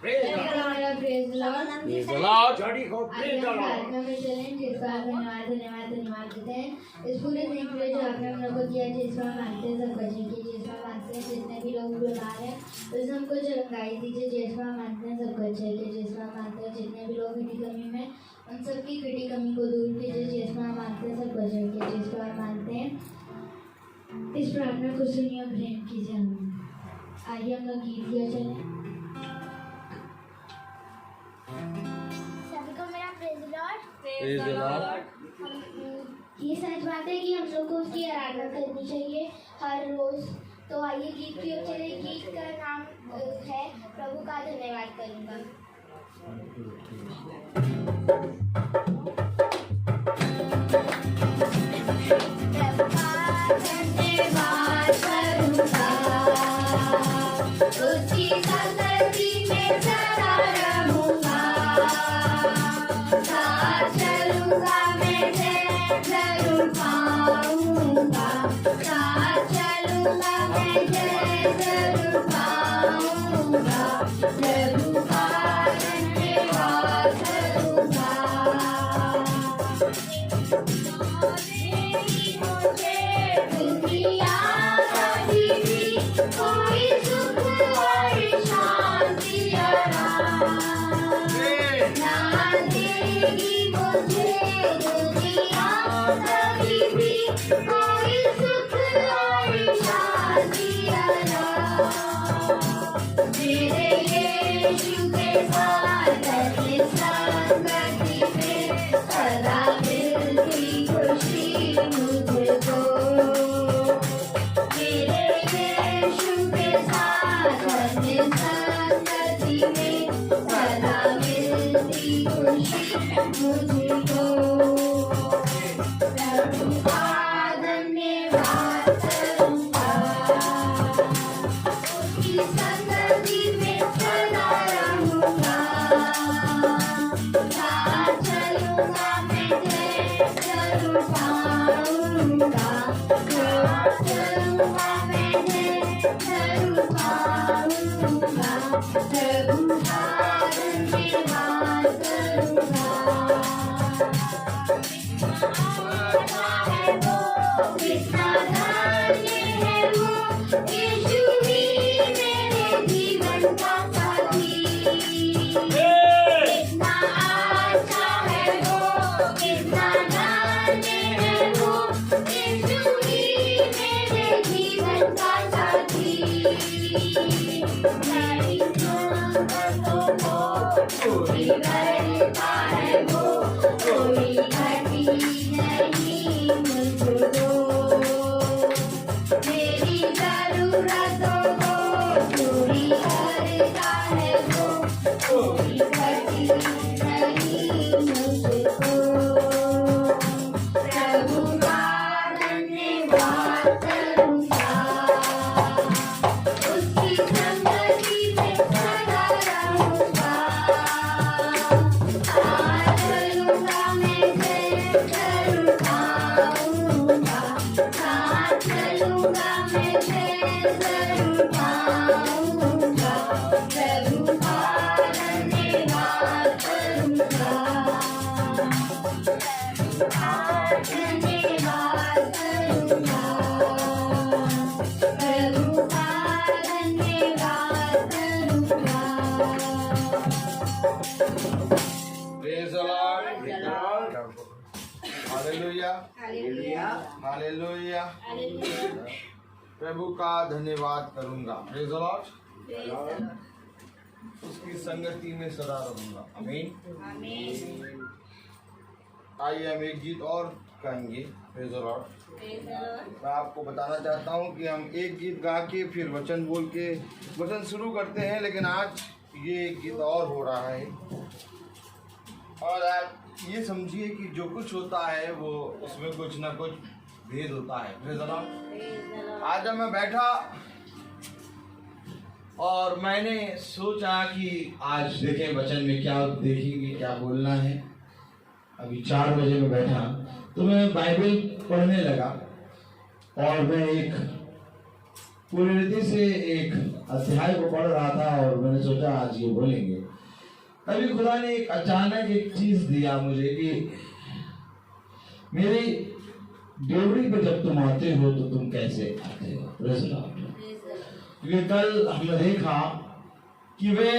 इस पूरे दिन के लिए जो आपने हम लोग को दिया, जिसमें मानते हैं सब बच्चे की, जिसमें मानते हैं जितने भी लोग बीमार हैं उस हमको चंगाई दीजिए, जिसमें मानते हैं सब बच्चे की, जिसमें मानते हैं जितने भी लोग घटी कमी में उन सबकी घटी कमी को दूर कीजिए, जिसमें मानते हैं सब बच्चे की, जिसमें मानते हैं इस प्रार्थना को सुनिए और प्रेम कीजिए। आइए हम लोग गीत दिया चले। सभी को मेरा प्रेज़ द लॉर्ड। ये सच बात है कि हम लोग को उसकी आराधना करनी चाहिए हर रोज। तो आइए गीत की ओर चले। गीत का नाम है प्रभु का धन्यवाद करूंगा। उसकी संगति में सदा रहूंगा, साथ चलूंगा मैं जरूर पाऊंगा, साथ चलूंगा मैं जरूर पाऊंगा, प्रभु का धन्यवाद करूंगा। दुनिया कभी भी कोई सुख और शांति ना देगी मुझे, दुनिया कभी भी कोई सुख और शांति मेरे यीशु के साथ संगति में सदा मिलती खुशी मुझको, मेरे यीशु के साथ संगति में सदा मिलती खुशी मुझको। प्रभु का धन्यवाद करूंगा, उसकी संगति में सदा रहूंगा, साथ चलूंगा मैं जरूर पाऊंगा, साथ चलूंगा मैं जरूर पाऊंगा, प्रभु का धन्यवाद करूंगा। कितना धन्य है वो, यीशु ही मेरे जीवन का साथी। कितना अच्छा है वो, कितना धन्य है वो, यीशु ही मेरे जीवन का साथी। मेरी ज़रूरतों को पूरी करता है वो, कोई घटी नहीं मुझको, मेरी ज़रूरतों को पूरी करता है वो, कोई घटी नहीं मुझको। प्रभु का धन्यवाद करूंगा, उसकी संगति में सदा रहूंगा, साथ चलूंगा मैं जरूर पाऊंगा, साथ चलूंगा मैं जरूर पाऊंगा, प्रभु का धन्यवाद करूंगा, प्रभु का धन्यवाद करूंगा, प्रभु का धन्यवाद करूंगा। Praise the Lord. Hallelujah. Hallelujah. प्रभु का धन्यवाद करूंगा। Praise the Lord. उसकी संगति में सदा रहूंगा। आमीन। आइए हम एक गीत और गाएंगे। Praise the Lord. मैं आपको बताना चाहता हूँ कि हम एक गीत गा के फिर वचन बोल के वचन शुरू करते हैं, लेकिन आज ये एक गीत और हो रहा है। और आप ये समझिए कि जो कुछ होता है वो उसमें कुछ ना कुछ भेद होता है। Praise the Lord. आज जब मैं बैठा और मैंने सोचा कि आज देखें वचन में क्या देखेंगे, क्या बोलना है। अभी 4 बजे में बैठा तो मैं बाइबल पढ़ने लगा और मैं एक पूरी रीति से एक अध्याय को पढ़ रहा था और मैंने सोचा आज ये बोलेंगे। तभी खुदा ने एक अचानक एक चीज दिया मुझे कि मेरी ड्यूटी पे जब तुम आते हो तो तुम कैसे आते हो। Praise Lord. क्योंकि कल हमने देखा कि वे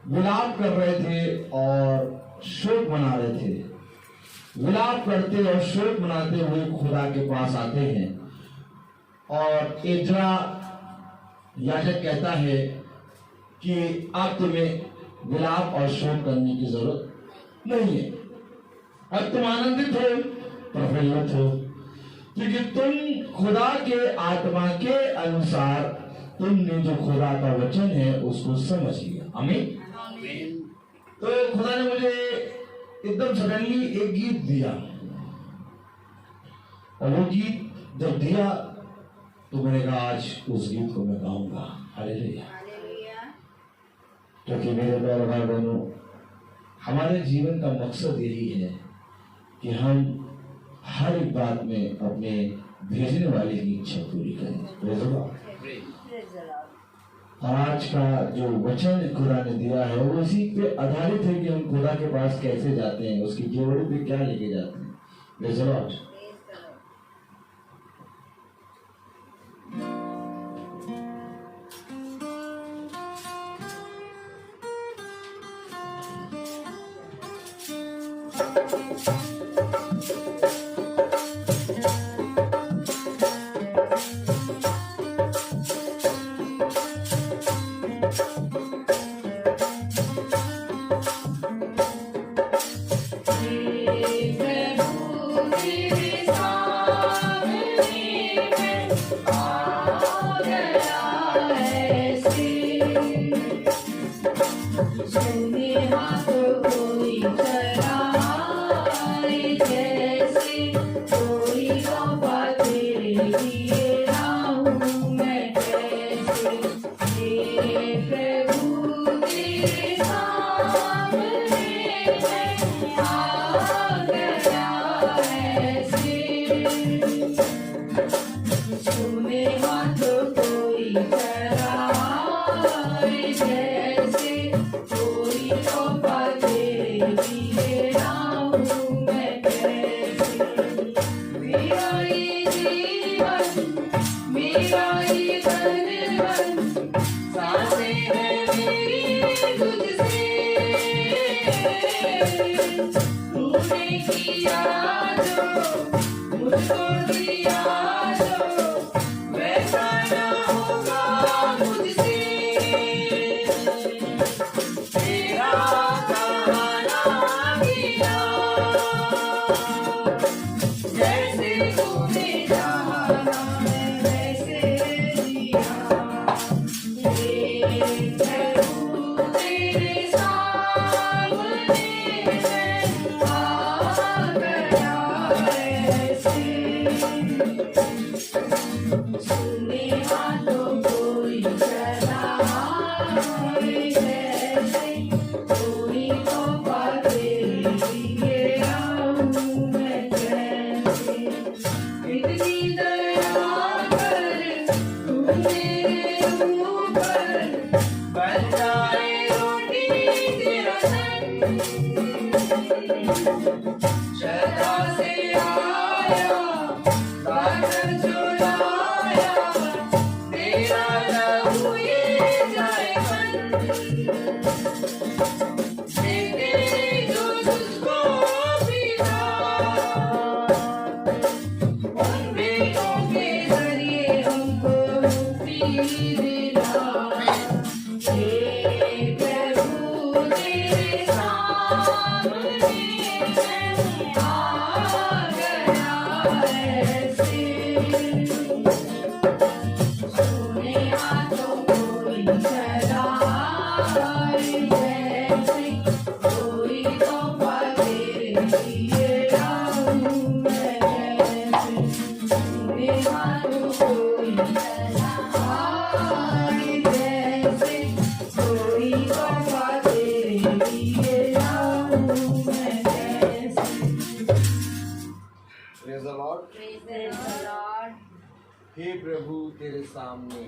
विलाप कर रहे थे और शोक मना रहे थे। विलाप करते और शोक मनाते हुए खुदा के पास आते हैं और एजरा याजक कहता है कि अब तुम्हें विलाप और शोक करने की जरूरत नहीं है। अब तुम आनंदित हो, प्रफुल्लित हो, क्योंकि तुम खुदा के आत्मा के अनुसार तुमने जो खुदा का वचन है उसको समझ लिया। आमीन। तो खुदा ने मुझे एकदम सडनली एक गीत दिया और वो गीत जब दिया तो मैंने कहा आज उस गीत को मैं गाऊंगा। हालेलुया। क्योंकि मेरे प्यारे भाई बहनों, हमारे जीवन का मकसद यही है कि हम हर एक बात में अपने भेजने वाले की इच्छा पूरी करें। और आज का जो वचन खुदा ने दिया है वो इसी पे आधारित है कि हम खुदा के पास कैसे जाते हैं, उसकी जेवड़ी पे क्या लेके जाते हैं। Praise the Lord. Thank you. हे प्रभु तेरे सामने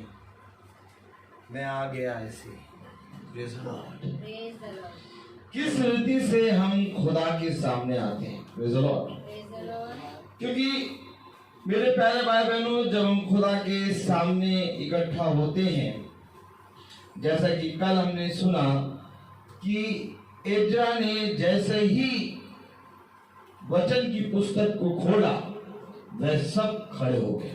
मैं आ गया ऐसे। Praise the Lord। किस रीति से हम खुदा के सामने आते हैं? Praise the Lord। क्योंकि मेरे प्यारे भाई बहनों, जब हम खुदा के सामने इकट्ठा होते हैं, जैसा कि कल हमने सुना कि एजरा ने जैसे ही वचन की पुस्तक को खोला वह सब खड़े हो गए।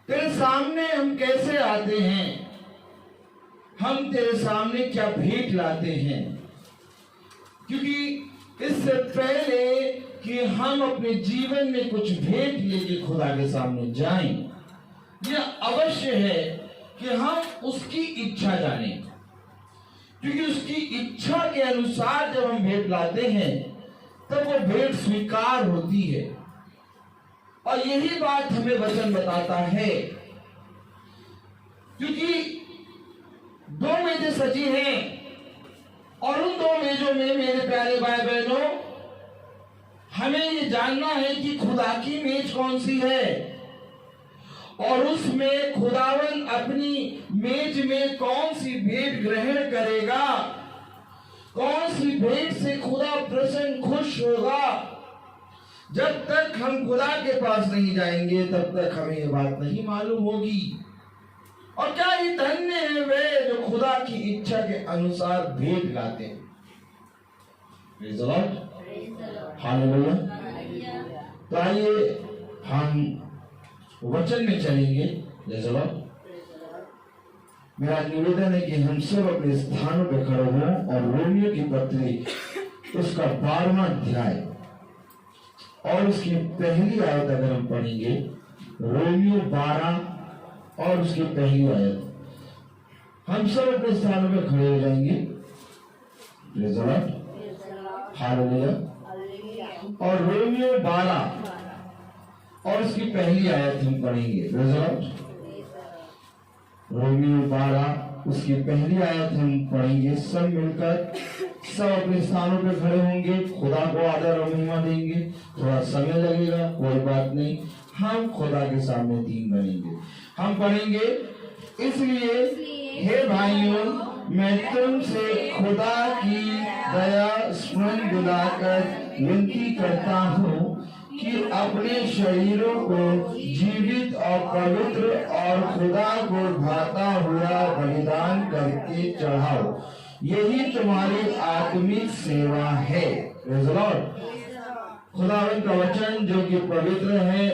तेरे सामने हम कैसे आते हैं? हम तेरे सामने क्या भेंट लाते हैं? क्योंकि इससे पहले कि हम अपने जीवन में कुछ भेंट लेके खुदा के सामने जाएं, यह अवश्य है कि हम उसकी इच्छा जानें, क्योंकि उसकी इच्छा के अनुसार जब हम भेंट लाते हैं तब वो भेंट स्वीकार होती है। और यही बात हमें वचन बताता है, क्योंकि दो मेजें सजी हैं और उन दो मेजों में मेरे प्यारे भाई बहनों, हमें ये जानना है कि खुदा की मेज कौन सी है और उसमें खुदावन अपनी मेज में कौन सी भेंट ग्रहण करेगा, कौन सी भेंट से खुदा प्रसन्न खुश होगा। जब तक हम खुदा के पास नहीं जाएंगे तब तक हमें ये बात नहीं मालूम होगी। और क्या ही धन्य है वे जो खुदा की इच्छा के अनुसार भेंट लाते हैं। Praise the Lord। हालेलुया। तो आइए हम वचन में चलेंगे। Praise the Lord। मेरा निवेदन है कि हम सब अपने स्थानों पर खड़े हों और रोमियो की पत्री उसका 12वां अध्याय और उसकी पहली आयत अगर हम पढ़ेंगे, रोमियो 12 और उसकी पहली आयत, हम सब अपने स्थानों पर खड़े हो जाएंगे। Praise the Lord। हालेलुया। और रोमियो 12 और उसकी पहली आयत हम पढ़ेंगे। Praise the Lord। रोमियो 12 उसकी पहली आयत हम पढ़ेंगे सब मिलकर। सब अपने स्थानों पर खड़े होंगे, खुदा को आदर और महिमा देंगे। थोड़ा समय लगेगा, कोई बात नहीं, हम खुदा के सामने दीन बनेंगे। हम पढ़ेंगे, इसलिए हे भाइयों, मैं तुमसे खुदा की दया स्मरण दिलाकर विनती करता हूँ कि अपने शरीरों को जीवित और पवित्र और खुदा को भाता हुआ बलिदान करके चढ़ाओ, यही तुम्हारी आत्मिक सेवा है। Praise the Lord। खुदावंद का वचन जो कि पवित्र है,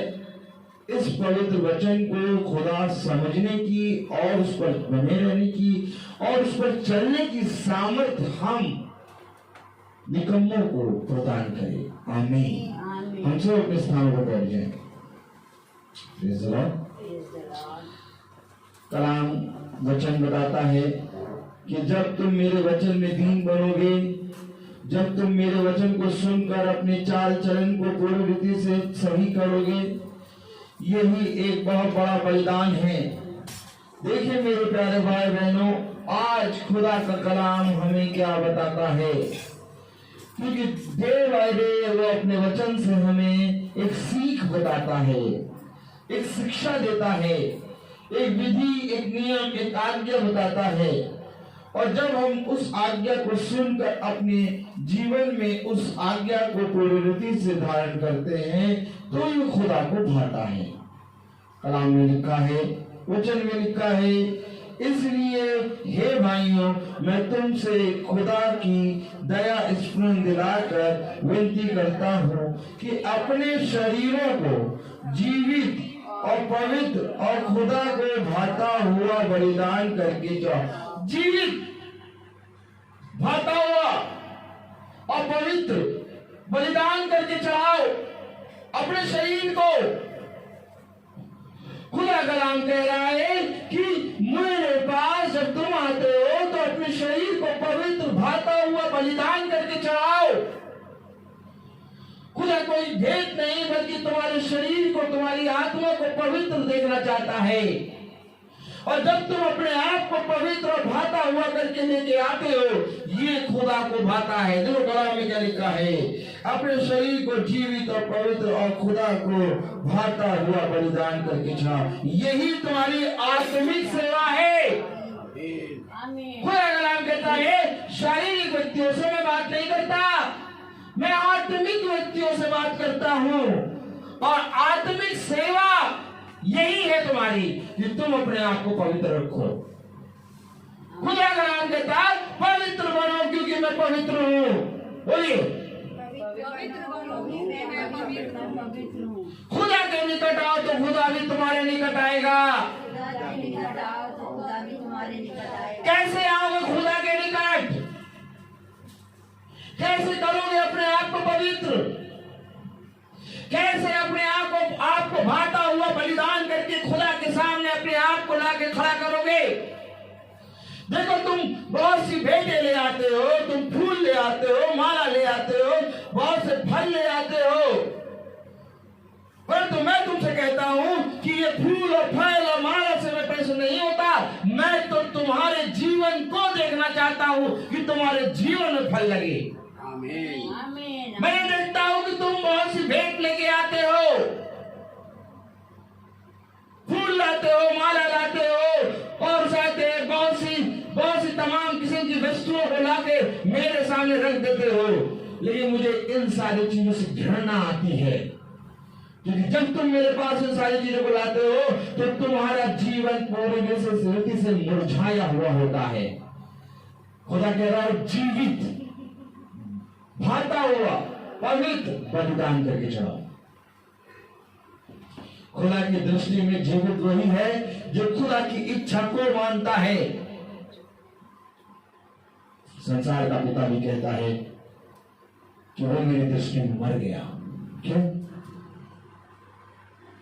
इस पवित्र वचन को खुदा समझने की और उस पर बने रहने की और उस पर चलने की सामर्थ्य हम निकम्मों को प्रदान करे। आमीन। हम सब अपने स्थान पर बैठ जाएं। Praise the Lord। कलाम वचन बताता है कि जब तुम मेरे वचन में दीन बनोगे, जब तुम मेरे वचन को सुनकर अपने चाल चलन को पूरी रीति से सही करोगे, यही एक बहुत बड़ा बलिदान है। देखिए मेरे प्यारे भाई बहनों, आज खुदा का कलाम हमें क्या बताता है, क्योंकि डे बाय डे वो अपने वचन से हमें एक सीख बताता है, एक शिक्षा देता है, एक विधि, एक नियम, एक आज्ञा बताता है। और जब हम उस आज्ञा को सुनकर अपने जीवन में उस आज्ञा को पूरी रीति से धारण करते हैं तो ये खुदा को भाता है। कलाम में लिखा है, वचन में लिखा है, इसलिए हे भाइयों, मैं तुमसे खुदा की दया स्मरण दिलाकर विनती करता हूँ कि अपने शरीरों को जीवित और पवित्र और खुदा को भाता हुआ बलिदान करके जाओ। जीवित, भाता हुआ और पवित्र बलिदान करके चढ़ाओ अपने शरीर को। खुदा कलाम कह रहा है कि मेरे पास जब तुम आते हो तो अपने शरीर को पवित्र भाता हुआ बलिदान करके चढ़ाओ। खुदा कोई भेद नहीं, बल्कि तुम्हारे शरीर को, तुम्हारी आत्मा को पवित्र देखना चाहता है। और जब तुम अपने आप को पवित्र और भाता हुआ करके लेके आते हो, ये खुदा को भाता है। देखो कलाम में क्या लिखा है, अपने शरीर को जीवित और पवित्र और खुदा को भाता हुआ बलिदान करके चढ़ाओ, यही तुम्हारी आत्मिक सेवा है। खुदा कलाम कहता है शारीरिक व्यक्तियों से मैं बात नहीं करता, मैं आत्मिक व्यक्तियों से बात करता हूं। और आत्मिक सेवा यही है तुम्हारी कि तुम अपने आप को पवित्र रखो। खुदा का नाम कहता है पवित्र बनो क्योंकि मैं पवित्र हूँ। बोलिए खुदा के निकट आओ तो खुदा भी तुम्हारे निकट आएगा। कैसे आओगे खुदा के निकट? कैसे करोगे अपने आप को पवित्र? कैसे अपने आप को भाता हुआ बलिदान करके खुदा के सामने अपने आप को लाके खड़ा करोगे? देखो तुम बहुत सी भेंटें ले आते हो, तुम फूल ले आते हो, माला ले आते हो, बहुत से फल ले आते हो, परंतु मैं तुमसे कहता हूं कि ये फूल और फल और माला से मैं प्रसन्न नहीं होता। मैं तो तुम्हारे जीवन को देखना चाहता हूं कि तुम्हारे जीवन में फल लगे। आमीन। मैं देखता हूं कि तुम बहुत सी भेंट लेके आते हो, फूल लाते हो, माला लाते हो और साथ बहुत सी तमाम किस्म की वस्तुओं को लाके मेरे सामने रख देते हो, लेकिन मुझे इन सारी चीजों से घृणा आती है। क्योंकि जब तुम मेरे पास इन सारी चीजों को लाते हो तो तुम्हारा जीवन पूरी से मुरझाया हुआ होता है। खुदा कह रहा है जीवित भाता हुआ पवित्र बलिदान करके चढ़ाओ। खुदा की दृष्टि में जीवित वही है जो खुदा की इच्छा को मानता है। संसार का पिता भी कहता है कि वो मेरी दृष्टि में मर गया। क्यों?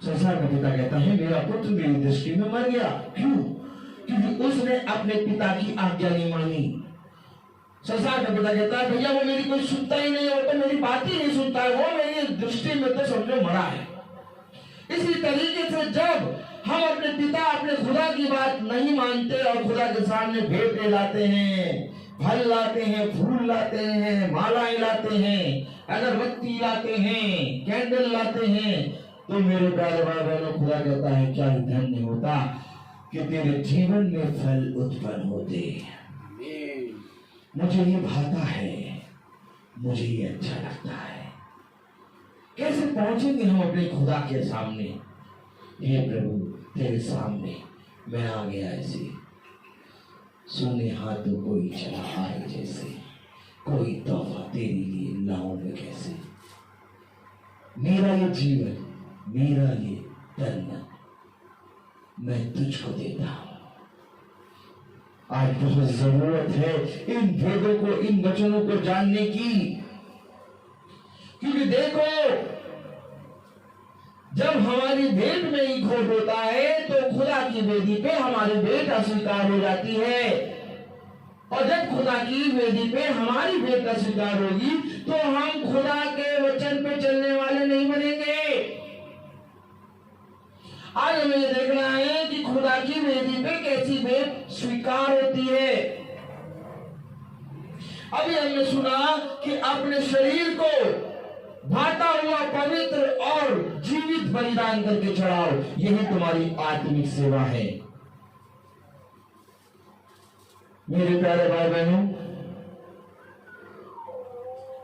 संसार का पिता कहता है मेरा पुत्र मेरी दृष्टि में मर गया। क्यों? क्योंकि उसने अपने पिता की आज्ञा नहीं मानी। संसार का पिता कहता है भैया वो मेरी कोई सुनता ही नहीं, वो तो मेरी बात ही नहीं सुनता है, वो मेरी दृष्टि में तो समझो मरा है। इसी तरीके से जब हम अपने पिता अपने खुदा की बात नहीं मानते और खुदा के सामने भेंट लाते हैं, फल लाते हैं, फूल लाते हैं, मालाएं लाते हैं, अगरबत्ती लाते हैं, कैंडल लाते हैं, तो मेरे प्यारे भाई बहनों खुदा कहता है क्या धन्य होता कि तेरे जीवन में फल उत्पन्न होते। मुझे ये भाता है, मुझे ये अच्छा लगता है। कैसे पहुंचेंगे हम अपने खुदा के सामने? हे प्रभु तेरे सामने मैं आ गया ऐसे सोने हाथों कोई चला आए जैसे, कोई तोहफा तेरे लिए लाऊं मैं कैसे। मेरा ये जीवन, मेरा ये तन मैं तुझको देता हूं। आज बहुत जरूरत है इन भेदों को, इन वचनों को जानने की, क्योंकि देखो जब हमारी भेंट में ही खोट होता है तो खुदा की वेदी पे हमारी भेंट अस्वीकार हो जाती है, और जब खुदा की वेदी पे हमारी भेंट अस्वीकार होगी तो हम खुदा के वचन पे चलने वाले नहीं बनेंगे। आज हमें ये देखना है कि खुदा की वेदी पे कैसी भेंट स्वीकार होती है। अभी हमने सुना कि अपने शरीर को भाता हुआ पवित्र और जीवित बलिदान करके चढ़ाओ, यही तुम्हारी आत्मिक सेवा है। मेरे प्यारे भाई बहनों,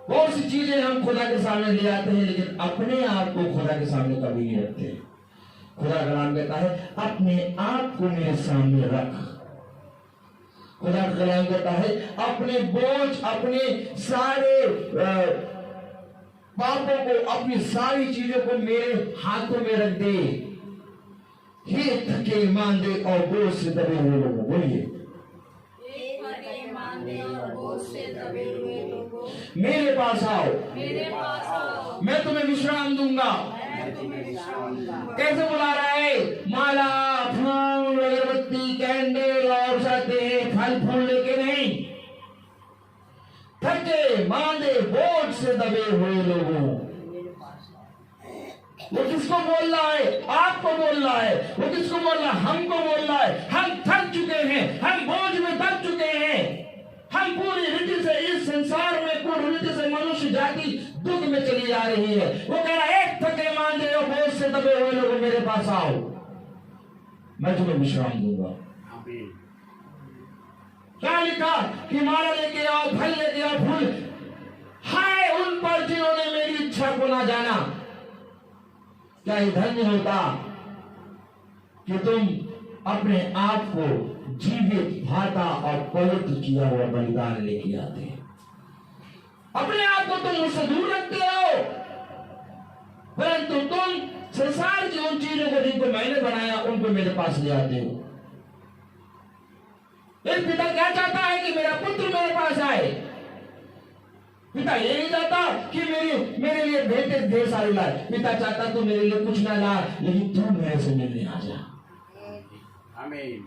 बहुत सी चीजें हम खुदा के सामने ले आते हैं लेकिन अपने आप को खुदा के सामने कभी नहीं रखते। खुदा का नाम कहता है अपने आप को मेरे सामने रख। खुदा का नाम कहता है अपने बोझ, अपने सारे पापों को, अपनी सारी चीजों को मेरे हाथों में रख दे। हे थके मांदे और बोझ से दबे हुए लोगों, बोलिए मेरे पास आओ, मैं तुम्हें विश्राम दूंगा। कैसे बुला रहा है? माला, फूल, अगरबत्ती, कैंडल और साथ फल फूल लेके नहीं, थके मांदे बोझ से दबे हुए लोगों। वो किसको बोल रहा है? आपको बोल रहा है। वो किसको बोल रहा है? हमको बोल रहा है। हम थक चुके हैं, हम बोझ में दब चुके हैं, हम पूरी रीति से रही है। वो कह रहा है, एक थके मांझे और बोझ से दबे हुए लोग मेरे पास आओ, मैं तुम्हें विश्राम दूंगा। क्या लिखा कि माला लेके आओ, फल लेके आओ, फूल। हाय उन पर जिन्होंने मेरी इच्छा को ना जाना। क्या ये धन्य होता कि तुम अपने आप को जीवित, भाता और पवित्र किया हुआ बलिदान लेके आते हैं। अपने आप को तुम मुझसे दूर रखते हो, परंतु तुम संसार की उन चीजों को जिनको मैंने बनाया उनको मेरे पास ले आते हो। एक पिता क्या चाहता है कि मेरा पुत्र मेरे पास आए। पिता ये नहीं चाहता कि मेरे लिए बेटे ढेर सारे लाए। पिता चाहता तो मेरे लिए कुछ ना लाए, लेकिन तू मेरे से मिलने आ जा। आमीन।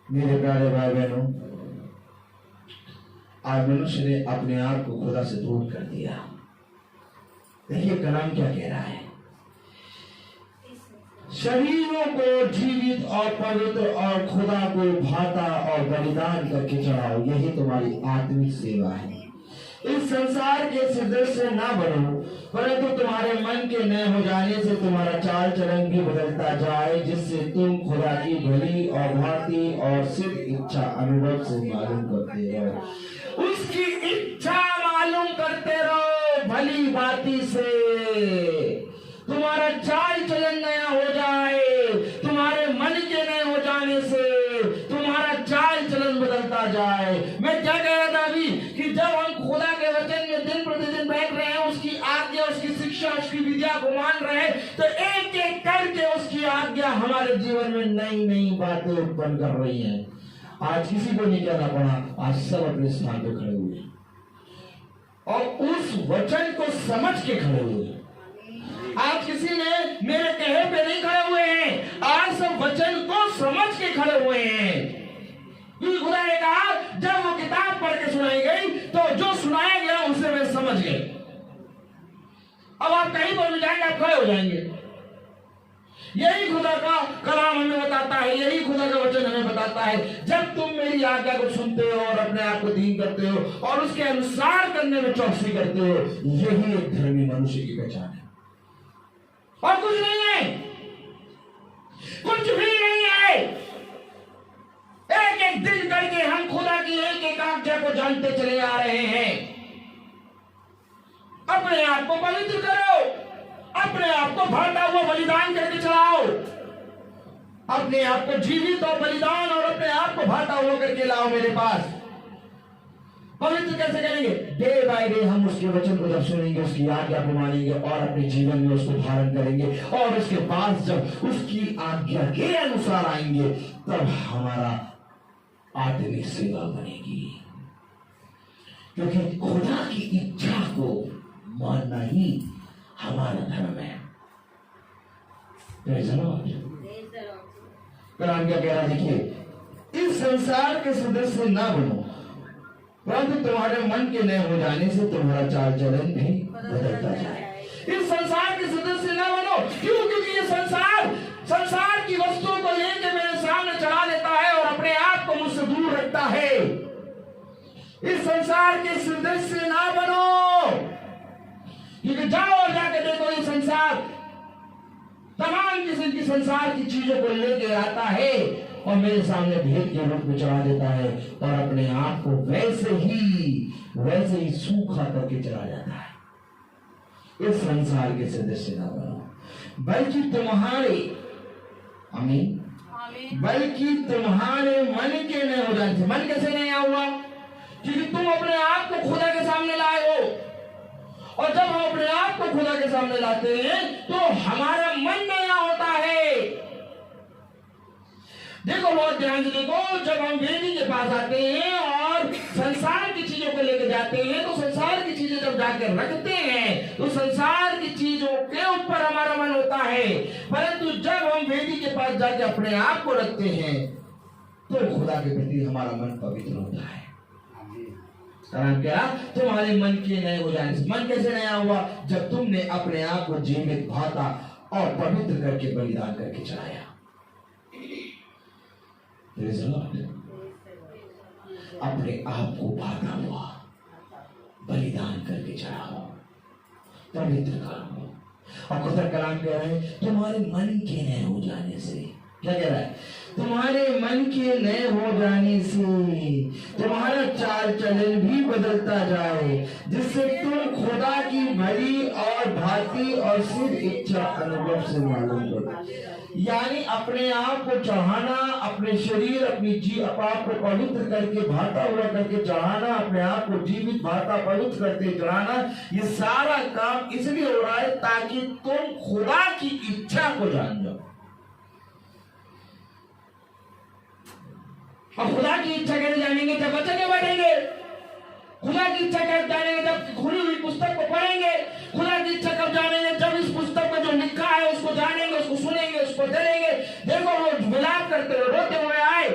मेरे प्यारे भाई बहनों, आज मनुष्य ने अपने आप को खुदा से दूर कर दिया। देखिए कलाम क्या कह रहा है, शरीरों को जीवित और पवित्र और खुदा को भाता और बलिदान करके चढ़ाओ, यही तुम्हारी आत्मिक सेवा है। इस संसार के सदस्य ना बनो, परंतु तुम्हारे मन के नए हो जाने से तुम्हारा चाल चलन भी बदलता जाए, जिससे तुम खुदा की भली और भांति और सिद्ध इच्छा अनुभव से मालूम करते रहो। उसकी इच्छा मालूम करते रहो भली भांति से। तुम्हारा चाल चलन नया हो जाए, तुम्हारे मन के नए हो जाने से तुम्हारा चाल चलन बदलता जाए। मैं क्या कह रहा था अभी कि जब हम खुदा के वचन में दिन प्रतिदिन बैठ रहे हैं, उसकी आज्ञा, उसकी शिक्षा, उसकी विद्या को मान रहे हैं, तो एक एक करके उसकी आज्ञा हमारे जीवन में नई नई बातें उत्पन्न कर रही हैं। आज किसी को नहीं कहना पड़ा, आज सब अपने स्थान पे खड़े हुए और उस वचन को समझ के खड़े हुए। आज किसी ने मेरे कहे पे नहीं खड़े हुए हैं, आज सब वचन को समझ के खड़े हुए हैं। खुदा ने कहा जब वो किताब पढ़ के सुनाई गई तो जो सुनाया गया उसे वे समझ गए। अब आप कहीं पर भी जाएंगे, आप खड़े हो जाएंगे। यही खुदा का कलाम हमें बताता है, यही खुदा का वचन हमें बताता है। जब तुम मेरी आज्ञा को सुनते हो और अपने आप को दीन करते हो और उसके अनुसार करने में चौकसी करते हो, यही एक धर्मी मनुष्य की पहचान है और कुछ नहीं है, कुछ भी नहीं है। एक एक दिन करके हम खुदा की एक एक आज्ञा को जानते चले आ रहे हैं। अपने आप को पवित्र करो, अपने आप को भाता हुआ बलिदान करके चलाओ, अपने आप को जीवित और बलिदान और अपने आप को भाता हुआ करके लाओ मेरे पास। पवित्र कैसे करेंगे? डे बाय डे हम उसके वचन को जब सुनेंगे, उसकी आज्ञा को मानेंगे और अपने जीवन में उसको धारण करेंगे, और उसके बाद जब उसकी आज्ञा के अनुसार आएंगे तब हमारा आत्मिक सेवा बनेगी। क्योंकि खुदा की इच्छा को मानना ही हमारा धर्म है। कलाम क्या कह रहा है? देखिए, इस संसार के सदस्य ना बनो, परंतु तुम्हारे मन के नए हो जाने से तुम्हारा चाल चलन भी बदलता जाए। इस संसार के सदस्य ना बनो। क्यों? क्योंकि ये संसार की वस्तुओं को लेकर मेरे सामने चढ़ा लेता है और अपने आप को मुझसे दूर रखता है। इस संसार के सदस्य ना बनो, क्योंकि जाओ और जाकर देखो, ये संसार तमाम किस्म की संसार की चीजों को लेके आता है और मेरे सामने भेद के रूप में चढ़ा देता है और अपने आप को वैसे ही सूखा करके चला जाता है। इस संसार के सदस्य ना बनो, बल्कि तुम्हारे बल्कि तुम्हारे मन के नए हो जाने से। मन कैसे नया हुआ? क्योंकि तुम अपने आप को खुदा के सामने लाए हो, और जब हम अपने आप को खुदा के सामने लाते हैं तो हमारा मन नया होता है। देखो, बहुत ध्यान से देखो, जब हम वेदी के पास आते हैं और संसार की चीजों को लेकर जाते हैं, तो संसार की चीजें जब जाकर रखते हैं तो संसार की चीजों के ऊपर हमारा मन होता है। परंतु जब हम वेदी के पास जाकर अपने आप को रखते हैं तो खुदा के प्रति हमारा मन पवित्र होता है। कारण क्या? तुम्हारे मन के नए हो जाने से। मन कैसे नया हुआ? जब तुमने अपने आप को जीवित, भाता और पवित्र करके बलिदान करके चढ़ाया। अपने आप को भाता हुआ बलिदान करके चढ़ाओ। पवित्र करो। और खुदा कलाम कह रहे हैं तुम्हारे मन के नए हो जाने से, क्या कह रहा है? तुम्हारे मन के नए हो जाने से तुम्हारा चाल चलन भी बदलता जाए, जिससे तुम खुदा की भली और भांति और सिद्ध इच्छा अनुभव से मालूम करो। यानी अपने आप को चढ़ाना, अपने शरीर अपनी आप को पवित्र करके भाता हुआ करके चढ़ाना, अपने आप को जीवित भाता पवित्र करके चढ़ाना, ये सारा काम इसलिए हो रहा है ताकि तुम खुदा की इच्छा को जान जाओ। और खुदा की इच्छा कैसे जानेंगे? जब वचन में बढ़ेंगे। खुदा की इच्छा कैसे जानेंगे? जब खुली हुई पुस्तक को पढ़ेंगे। खुदा की इच्छा कब जानेंगे? जब इस पुस्तक में जो लिखा है उसको जानेंगे, उसको सुनेंगे, उसको करेंगे। देखो वो विलाप करते हुए रोते हुए आए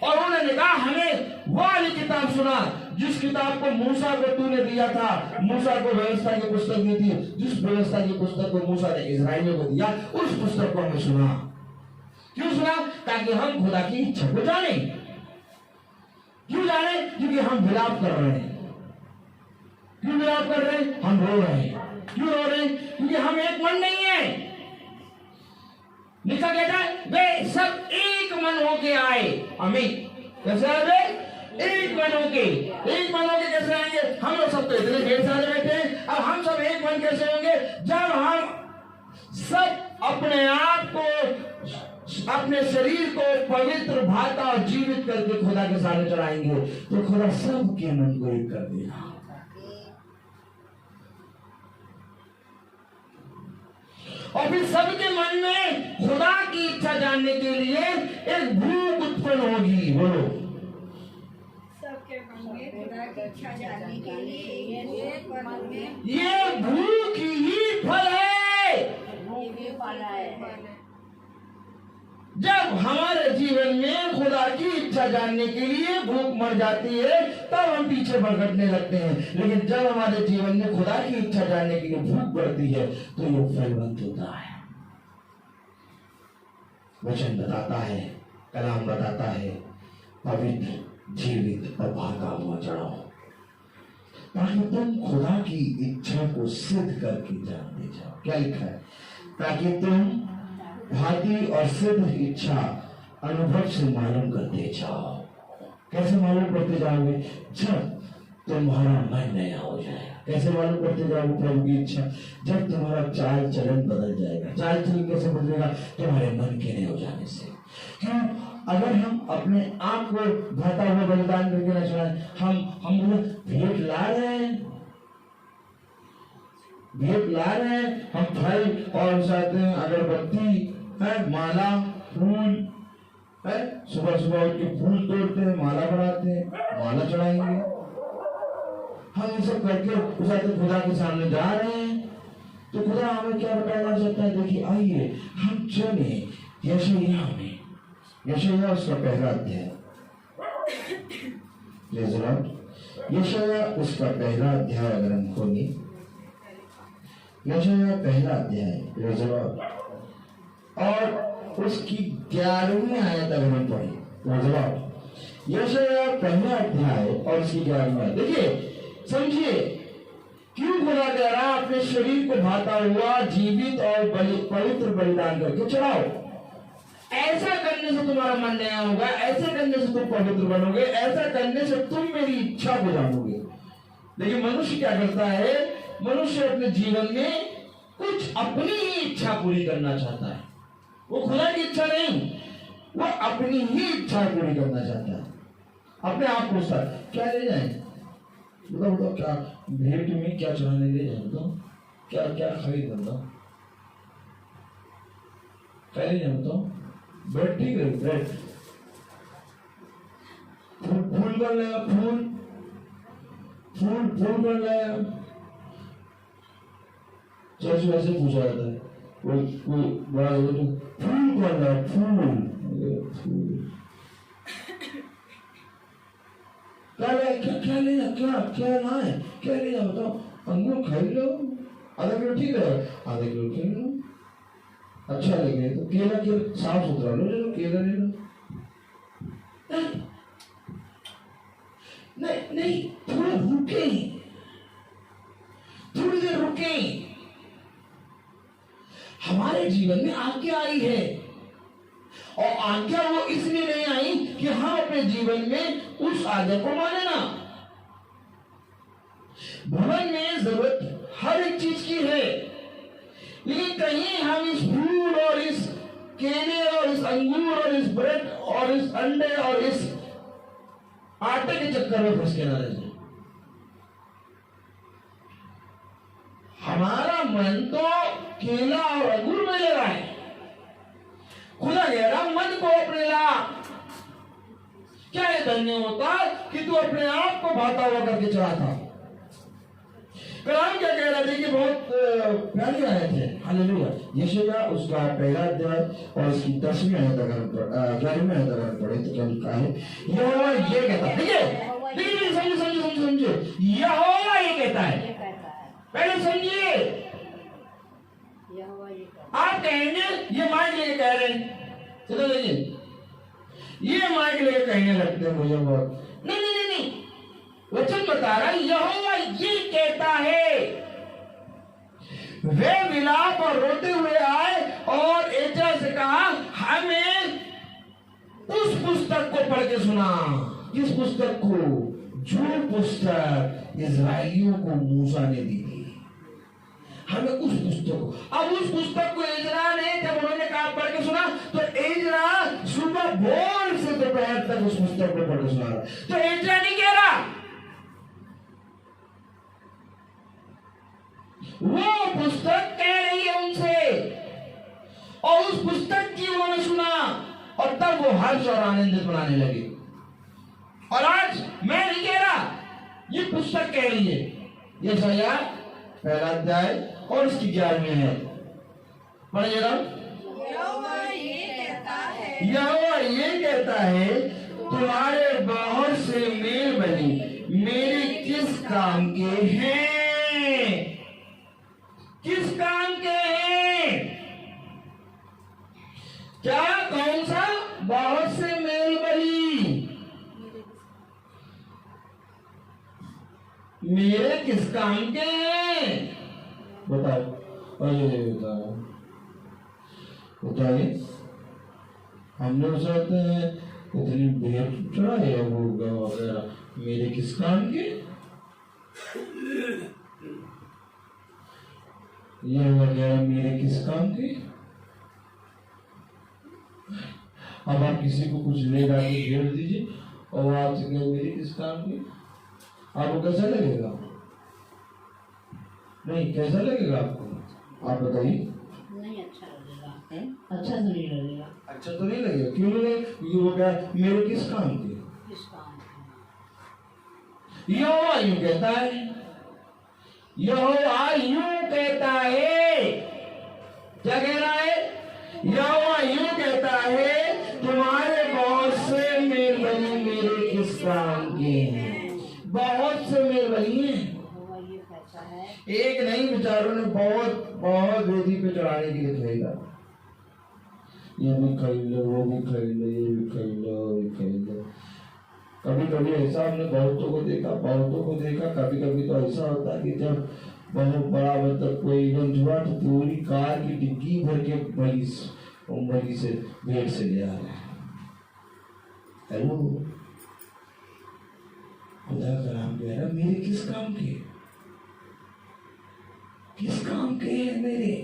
और उन्होंने कहा हमें वो वाली किताब सुना जिस किताब को मूसा को तूने दिया था। मूसा को व्यवस्था की पुस्तक दी थी, जिस व्यवस्था की पुस्तक को मूसा ने इस्राएलियों को दिया, उस पुस्तक को हमें सुना। क्यों सुना? ताकि हम खुदा की इच्छा को जाने। क्यों जाने? क्योंकि हम विलाप कर रहे हैं। क्यों विलाप कर रहे हैं? हम रो रहे हैं। क्यों रो रहे हैं? क्योंकि हम एक मन नहीं है। लिखा कहता है वे सब एक मन होके आए। अमित कैसे आए? एक मन होके। एक मन होके कैसे आएंगे? हम लोग सब तो इतने ढेर सारे बैठे हैं, अब हम सब एक मन कैसे होंगे? जब हम सब अपने आप को, अपने शरीर को पवित्र भाता और जीवित करके खुदा के सामने चढ़ाएंगे तो खुदा सबके मन को एक कर देगा। और फिर सबके मन में खुदा की इच्छा जानने के लिए एक भूख उत्पन्न होगी। बोलो, सबके मन में खुदा की इच्छा जानने के लिए एक मन में ये भूख ही फल है। ये भी फल है। जब हमारे जीवन में खुदा की इच्छा जानने के लिए भूख मर जाती है तब हम पीछे भटकने लगते हैं, लेकिन जब हमारे जीवन में खुदा की इच्छा जानने के लिए भूख बढ़ती है तो ये फलवंत होता है। वचन बताता है, कलाम बताता है, पवित्र जीवित और भागा हुआ चढ़ाओ, ताकि तुम खुदा की इच्छा को सिद्ध करके जानते जाओ। क्या लिखा है? ताकि तुम भांति और सिद्ध इच्छा अनुभव से मालूम करते जाओ। कैसे मालूम करते जाओगे? जब तुम्हारा मन नया हो जाएगा। कैसे मालूम करते जाओगे प्रभु की इच्छा? जब तुम्हारा चाल चलन बदल जाएगा। चाल चलन कैसे बदलेगा? तुम्हारे मन के नए हो जाने से। क्यों? अगर हम अपने आप को भाता हुआ बलिदान करके न चढ़ाएं, हम भेंट ला रहे हैं, भेंट ला रहे हैं, हम फल और साथ में अगरबत्ती है, माला, फूल है, सुबह सुबह उठ के फूल तोड़ते हैं, माला बनाते हैं, माला चढ़ाएंगे। हम ये सब करके उस खुदा के सामने जा रहे हैं तो खुदा हमें क्या बताना चाहता है? देखिए, आइए हम चले यशायाह में। यशायाह उसका पहला अध्याय, यशायाह उसका पहला अध्याय अगर हम खोले, यशायाह पहला अध्याय और उसकी 11वीं आयत अगर हम पढ़े, यशायाह पहला अध्याय और उसकी 11वीं आयत। देखिए, समझिए क्यों खुदा कह रहा है अपने शरीर को भाता हुआ जीवित और पवित्र बलिदान करके चढ़ाओ। ऐसा करने से तुम्हारा मन नया होगा, ऐसे करने से तुम पवित्र बनोगे, ऐसा करने से तुम मेरी इच्छा को जानोगे। लेकिन मनुष्य क्या करता है? मनुष्य अपने जीवन में कुछ अपनी ही इच्छा पूरी करना चाहता है। वो खुदा की इच्छा नहीं, वो अपनी ही इच्छा पूरी करना चाहता है। अपने आप पूछता है क्या ले जाए, बताओ क्या भेंट में क्या चढ़ाने ले जाए, बताओ क्या क्या खरीद, बताओ क्या ले जाए, बताओ ब्रेड, ठीक है ब्रेड, फूल कर लेगा, फूल कर लेगा। चर्च वैसे पूछा जाता है, कोई बड़ा फूल कर रहा है, फूल क्या लेना, क्या ना है, क्या लेना बताओ। अंगूर खरीद लो, आधा किलो, ठीक है आधा किलो खरीद लो, अच्छा लगे तो केला साफ सुथरा लो, ले लो केला ले लो। नहीं थोड़ा रुके, थोड़ी देर जीवन में आज्ञा आई है। और आज्ञा वो इसलिए नहीं आई कि हम अपने जीवन में उस आज्ञा को माने ना। भवन में जरूरत हर एक चीज की है, लेकिन कहीं हम इस फूल और इस केले और इस अंगूर और इस ब्रेड और इस अंडे और इस आटे के चक्कर में फंस के ना रह जाए। हमारा मन तो केला और अंगूर में ले रहा है। खुदा कह रहा मन को अपने ला। क्या ये धन्य होता कि तू अपने आप को भाता हुआ करके चढ़ाता। कलाम क्या कह रहा था कि बहुत प्यारी आयत है। हालेलुया। यशायाह उसका पहला अध्याय और उसकी 10वीं आयत अगर 11वीं आयत अगर पढ़े तो क्या लिखा है? यहोवा ये कहता है। देखिए समझिए यहोवा ये कहता है। पहले समझिए। आप कहेंगे ये माइक लेके कह रहे हैं, चलो देखिए ये माइक लेके कहने लगते हैं मुझे बहुत। नहीं, वचन बता रहा है यहोवा ये कहता है। वे विलाप और रोते हुए आए और एजा से कहा हमें उस पुस्तक को पढ़ के सुना। किस पुस्तक को? जो पुस्तक इजराइलियों को मूसा ने दी थी, हमें उस पुस्तक को। अब उस पुस्तक को इजरा ने जब उन्होंने कहा पढ़ के सुना, तो इजरा सुबह भोर से दोपहर तक उस पुस्तक को पढ़ के सुना रहा। तो इजरा नहीं कह रहा, वो पुस्तक कह रही है उनसे, और उस पुस्तक की उन्होंने सुना और तब वो हर्ष और आनंदित बनाने लगे। और आज मैं नहीं कह रहा, ये पुस्तक कह रही है। यशायाह पहला अध्याय और उसकी 11वीं है। पढ़िएगा। यहोवा ये कहता है तुम्हारे बहुत से मेल बलि मेरे किस काम के हैं? किस काम के हैं? क्या? कौन सा? बहुत से मेल बलि मेरे किस काम के हैं? बताओ। बताइए। हम लोग सोचते हैं इतनी भेंट चढ़ाए वो वगैरह, मेरे किस काम के? ये वगैरह मेरे किस काम के? अब आप किसी को कुछ ले जाके भेज दीजिए और आपसे कहे मेरे किस काम के? आपको कैसा लगेगा? नहीं, कैसा लगेगा आपको? आप बताइए। नहीं अच्छा लगेगा। अच्छा तो नहीं लगेगा। अच्छा तो नहीं लगेगा। क्यों नहीं लगेगा? क्योंकि वो क्या मेरे किस काम के? किस काम? यहोवा यूं कहता है। यहोवा यूं कहता है। क्या कह रहा है? यहोवा यूं कहता है तुम्हारे बहुत से मेल बलि मेरे किस काम के हैं? बहुत से मेल बलि हैं। यहोवा ये कहता है। एक नहीं, बेचारों ने बहुत बहुत वेदी पे चढ़ाने के लिए खरीदा। ये भी खरीद लो, वो भी खरीद लो, ये भी खरीद लो, वो भी खरीद लो। कभी कभी ऐसा हमने बहुतों को देखा। कभी कभी तो ऐसा होता है कि जब बहुत बड़ा मतलब कोई इवेंट हुआ तो पूरी कार की डिग्गी भर के बलि से भेंट से ले आ रहे हैं। हेलो, खुदा का नाम कह रहा मेरे किस काम के? किस काम के हैं मेरे?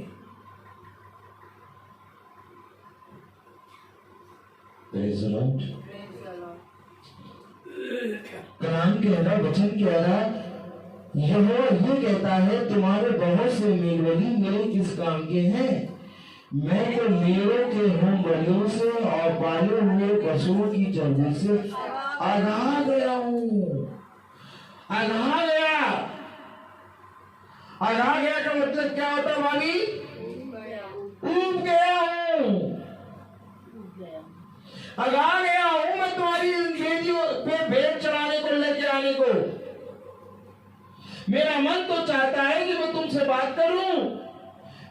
Praise the Lord. कलाम कह रहा, वचन कह रहा, यहोवा ये कहता है तुम्हारे बहुत से मेल बलि मेरे किस काम के हैं? मैं तो मेलों के होम बलियों से और पाले हुए पशुओं की चर्बी से आधा गया हूँ। आधा गया का मतलब क्या होता है वाली? ऊब गया हूँ। आधा गया हूँ मैं तुम्हारी बेटियों पे भेंट चढ़ाने को, लेके आने को। मेरा मन तो चाहता है कि मैं तुमसे बात करूं।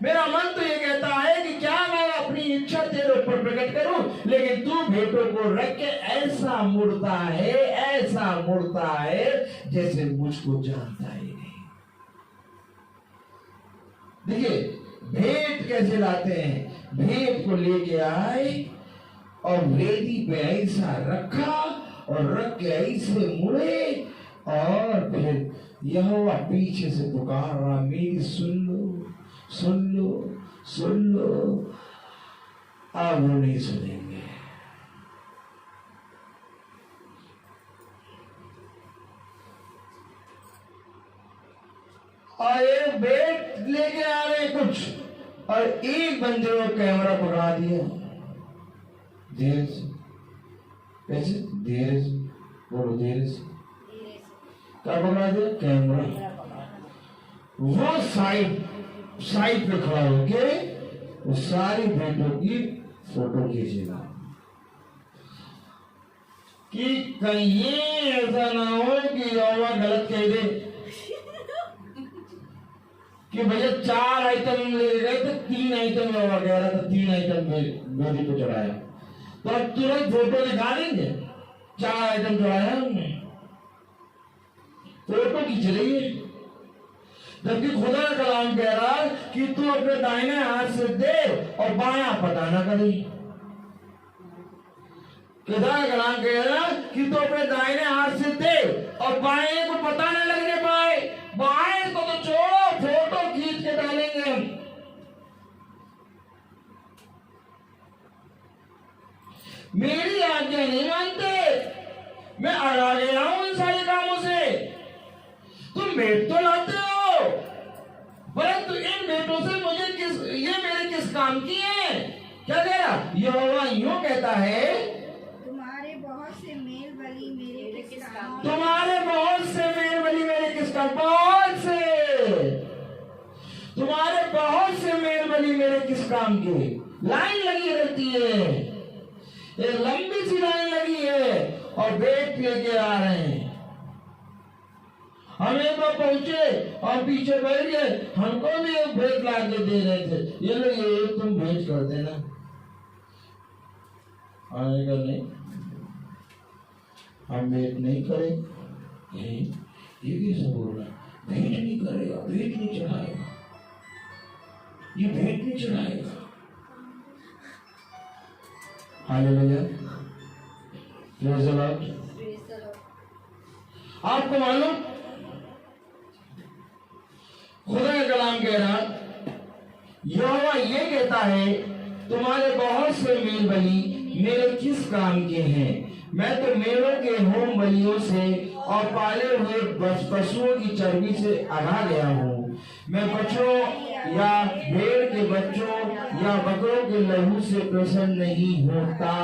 मेरा मन तो ये कहता है कि क्या मैं अपनी इच्छा तेरे ऊपर प्रकट करूं, लेकिन तू भेंटों को रख के ऐसा मुड़ता है जैसे मुझको जानता ही नहीं। देखिए भेंट कैसे लाते हैं, भेंट को लेके आए और वेदी पे ऐसा रखा और रख के ऐसे मुड़े और फिर यहोवा पीछे से पुकार रहा, मेरी सुन लो सुन लो सुन लो। अब वो नहीं सुनेंगे। और एक बेट लेके आ रहे कुछ और एक बंदे को कैमरा पकड़ा दिया। धीरे से कैसे? धीरे से बोलो, धीरे से। क्या पकड़ा दिया? कैमरा। वो साइड पे खड़ा होके वो सारी बेटों की फोटो खींचेगा कि कहीं ऐसा ना हो कि यहोवा गलत कह दे कि भैया 4 आइटम ले गए थे, 3 आइटम यहोवा कह रहा था, 3 आइटम बेटी को चढ़ाया, तो अब तुरंत फोटो दिखा देंगे 4 आइटम चढ़ाया हमने, फोटो खींच रही है। जबकि खुदा का कलाम कह रहा है कि तू अपने दाहिने हाथ से दे और बायां पता ना करे। खुदा का कलाम कह रहा है कि तू अपने दाहिने हाथ से दे और बाएं को पता ना लगने पाए। बाएं को तो छोड़ो, फोटो खींच के डालेंगे हम। मेरी आज्ञा नहीं मानते, मैं अड़ा गया हूं इन सारे कामों से। तुम भेंट तो लाते हो परंतु इन भेंटों से ये मेरे किस काम की है? क्या कह रहा? यहोवा यूं कहता है, तुम्हारे बहुत से मेल बलि मेरे किस काम? तुम्हारे बहुत से मेल बलि मेरे किस काम? बहुत से तुम्हारे बहुत से मेल बलि मेरे किस काम के? लाइन लगी रहती है, एक लंबी सी लाइन लगी है और भेंट लेके आ रहे हैं। हम एक बार पहुंचे और पीछे बैठ गए, हमको भी एक भेंट ला के दे रहे थे, ये लोग ये तुम भेंट कर देना। आने का नहीं, हम भेंट नहीं करें। ये कैसे बोल रहा? भेंट नहीं करेगा, भेंट नहीं चढ़ाएगा, ये भेंट नहीं चढ़ाएगा। Hallelujah, praise the Lord. आपको मालूम खुदा का कलाम कह रहा, यहोवा ये कहता है, तुम्हारे बहुत से मेल बलि मेरे किस काम के हैं? मैं तो मेलों के होम बलियों से और पाले हुए पशुओं की चर्बी से अघा गया हूँ। मैं बच्चों या भेड़ के बच्चों या बकरों के लहू से प्रसन्न नहीं होता।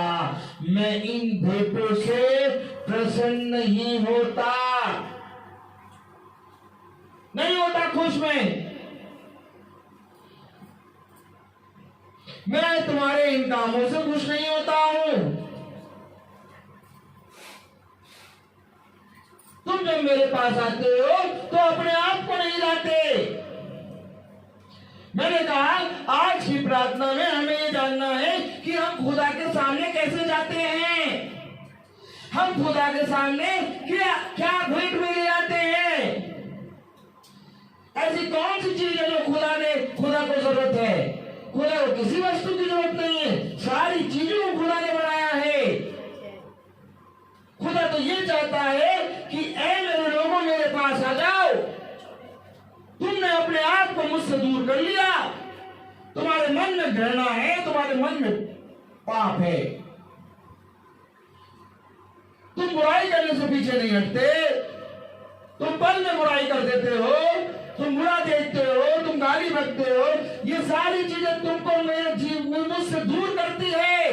मैं इन भेंटों से प्रसन्न नहीं होता, नहीं होता खुश मैं तुम्हारे इन कामों से खुश नहीं होता हूं। तुम जब मेरे पास आते हो तो अपने आप को नहीं लाते। मैंने कहा आज की प्रार्थना में हमें ये जानना है कि हम खुदा के सामने कैसे जाते हैं। हम खुदा के सामने क्या भेंट में ले जाते हैं। ऐसी कौन सी चीज है जो खुदा को जरूरत है? खुदा को किसी वस्तु की जरूरत नहीं है, सारी चीजों को खुदा ने बनाया है। खुदा तो ये चाहता है कि ऐ मेरे लोगों मेरे पास आ जाओ। तुमने अपने आप को मुझसे दूर कर लिया, तुम्हारे मन में घृणा है, तुम्हारे मन में पाप है, तुम बुराई करने से पीछे नहीं हटते, तुम पल में बुराई कर देते हो, तुम बुरा देखते हो, तुम गाली बकते हो। ये सारी चीजें तुमको मेरे जीवन मुझसे दूर करती है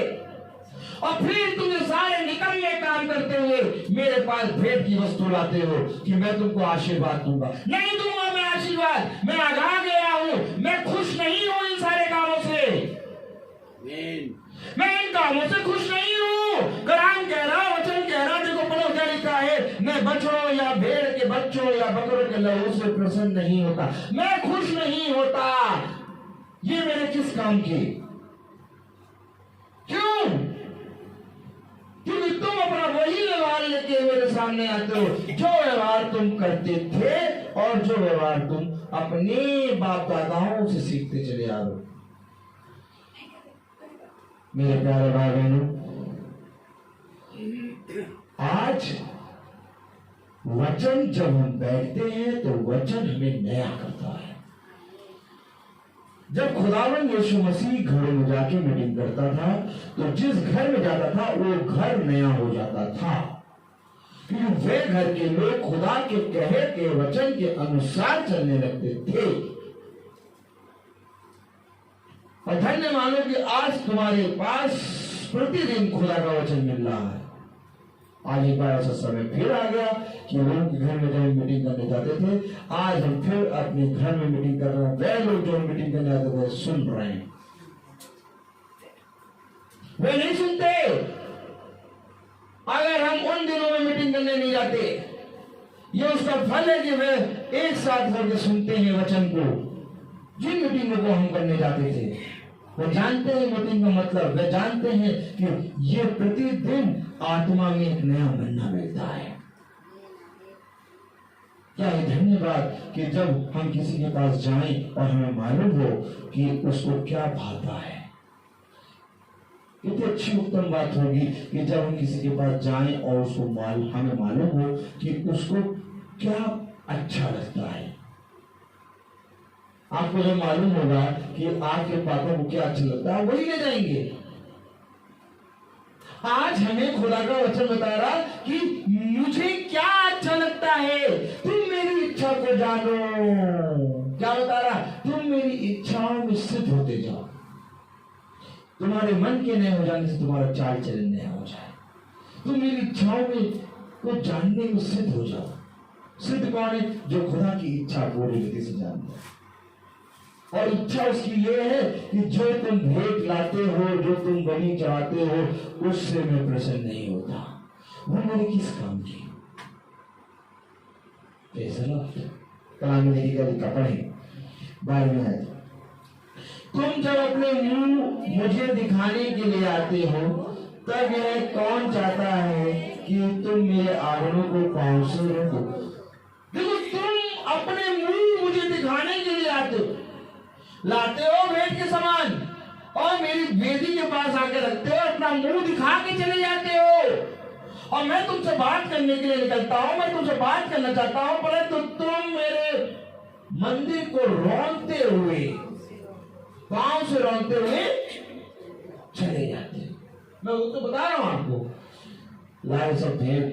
और फिर तुम ये सारे निकम्मे काम करते हुए मेरे पास भेंट की वस्तु लाते हो कि मैं तुमको आशीर्वाद दूंगा। नहीं दूंगा मैं आशीर्वाद, मैं आगा गया हूं, मैं खुश नहीं हूं इन सारे कामों से, मैं इन कामों से खुश नहीं हूं। कलाम कह रहा, वचन कह रहा, देखो पढ़ो क्या लिखा है, मैं बछड़ों या भेड़ के बच्चों या बकरों के लहू से प्रसन्न नहीं होता, मैं खुश नहीं होता। ये मेरे किस काम की? क्यों? क्योंकि तुम अपना वही व्यवहार लेके मेरे सामने आते हो जो व्यवहार तुम करते थे और जो व्यवहार तुम अपने बाप दादाओं से सीखते चले आ रहे हो। मेरे प्यारे भाई बहनों, आज वचन जब हम बैठते हैं तो वचन हमें नया करता है। जब खुदावंद यीशु मसीह घरों में जाके मीटिंग करता था तो जिस घर में जाता था वो घर नया हो जाता था, क्योंकि वे घर के लोग खुदा के कहे के वचन के अनुसार चलने लगते थे। और धन्य मानो कि आज तुम्हारे पास प्रतिदिन खुदा का वचन मिल रहा है। आज एक बार ऐसा समय फिर आ गया कि लोगों के घर में जब मीटिंग करने जाते थे, आज हम फिर अपने घर में मीटिंग कर रहे हैं। वे लोग जो मीटिंग करने जाते थे सुन रहे हैं, वे नहीं सुनते। अगर हम उन दिनों में मीटिंग करने नहीं जाते, ये उसका फल है कि वे एक साथ होकर सुनते हैं वचन को। जिन मीटिंगों को हम करने जाते थे वे जानते हैं मीटिंग का मतलब, वे जानते हैं कि ये प्रतिदिन आत्मा में एक नया मन्ना मिलता है। क्या है धन्यवाद कि जब हम किसी के पास जाएं और हमें मालूम हो कि उसको क्या भाता है। कितनी अच्छी उत्तम बात होगी कि जब हम किसी के पास जाएं और उसको हमें मालूम हो कि उसको क्या अच्छा लगता है। आपको जब मालूम होगा कि आपके पापा को क्या अच्छा लगता है, वही ले जाएंगे। आज हमें खुदा का वचन बता रहा कि मुझे क्या अच्छा लगता है, तुम मेरी इच्छा को जानो। क्या बता रहा? तुम मेरी इच्छाओं में स्थित होते जाओ। तुम्हारे मन के नए हो जाने से तुम्हारा चाल चलन नया हो जाए। तुम मेरी इच्छाओं में को जानने में सिद्ध हो जाओ। सिद्ध कौन है? जो खुदा की इच्छा पूरी रीति से जानता है। और इच्छा उसकी ये है कि जो तुम भेंट लाते हो, जो तुम बलि चढ़ाते हो, उससे मैं प्रसन्न नहीं होता। वो मैंने किस काम की? कलाम में लिखा पढ़े 12वें आयत। तुम जब अपने मुंह मुझे दिखाने के लिए आते हो, तब यह कौन चाहता है कि तुम मेरे आंगनों को पांव से रोको? देखो, तुम अपने मुंह मुझे दिखाने के लिए आते हो, लाते हो भेंट के समान, और मेरी वेदी के पास आके रखते हो, अपना मुंह दिखा के चले जाते हो। और मैं तुमसे बात करने के लिए निकलता हूं, मैं तुमसे बात करना चाहता हूं, परंतु तुम मेरे मंदिर को रौंदते हुए, पांव से रौंदते हुए चले जाते हो। मैं वो तो बता रहा हूं आपको। लाल सब भेंट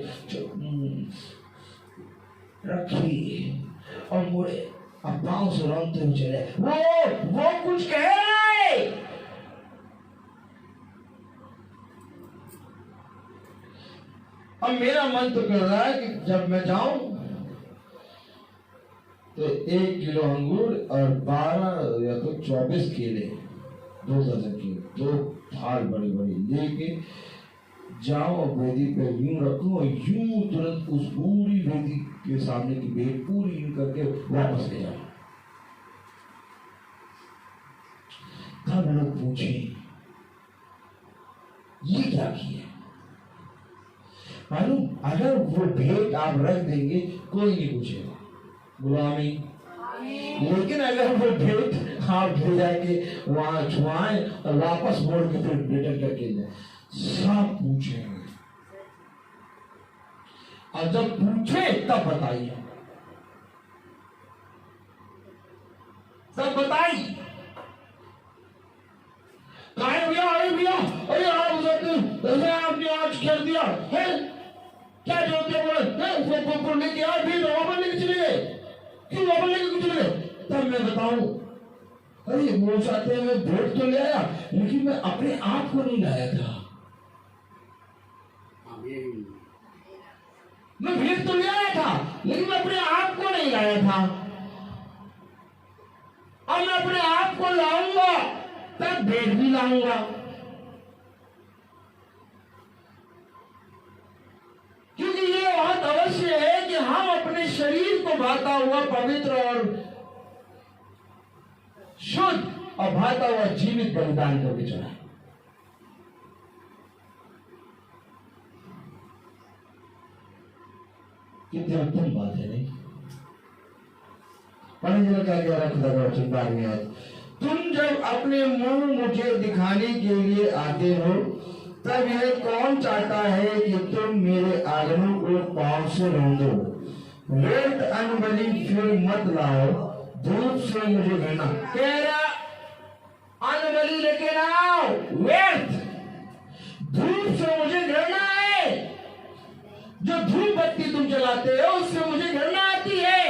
रखी और मुड़े, अब पांव से रौंदते हुए चले। वो कुछ कह रहा है। अब मेरा मन तो कह रहा है कि जब मैं जाऊं तो 1 किलो अंगूर और 12 या तो 24 केले, 2 दर्जन केले, 2 थाल बड़ी बड़ी लेके जाऊं और वेदी पे यूं रखूं और यूं तुरंत उस पूरी वेदी के सामने की भेंट पूरी यूं करके वापस ले जाऊं। तब लोग पूछे ये क्या किया? मालूम, अगर वो भेंट आप रख देंगे कोई नहीं पूछेगा, गुलामी। लेकिन अगर वो भेंट आप ले जाके वहां छुआएं और वापस मोड़ के फिर रिटर्न करके जाए, सब पूछेंगे। और जब पूछे तब बताइए, तब बताइए। भैया, अरे आपने आज कर दिया है क्या? जो बोले लेके आए, फिर वापस लेके चले गए। क्यों वापस लेके चले गए? तब मैं बताऊं, अरे वो चाहते हैं मैं वोट तो ले आया, लेकिन मैं अपने आप को नहीं लाया था। मैं भेंट तो ले आया था, लेकिन मैं अपने आप को नहीं लाया था। अब मैं अपने आप को लाऊंगा तब भेंट भी लाऊंगा। क्योंकि ये बहुत अवश्य है कि हम अपने शरीर को भाता हुआ पवित्र और शुद्ध और भाता हुआ जीवित बलिदान करके चढ़ाएं। कितनी उत्तम बात है, नहीं? पढ़ने क्या कह रहा है खुदा का वचन 12वें आयत। तुम जब अपने मुंह मुझे दिखाने के लिए आते हो तब यह कौन चाहता है कि तुम मेरे आंगनों को पांव से रौंदो। व्यर्थ अनबली फिर मत लाओ, धूप से मुझे घृणा। कह रहा अनबली लेके ना आओ, व्यर्थ धूप से मुझे घृणा है। जो धूप बत्ती तुम जलाते हो उससे मुझे घृणा आती है,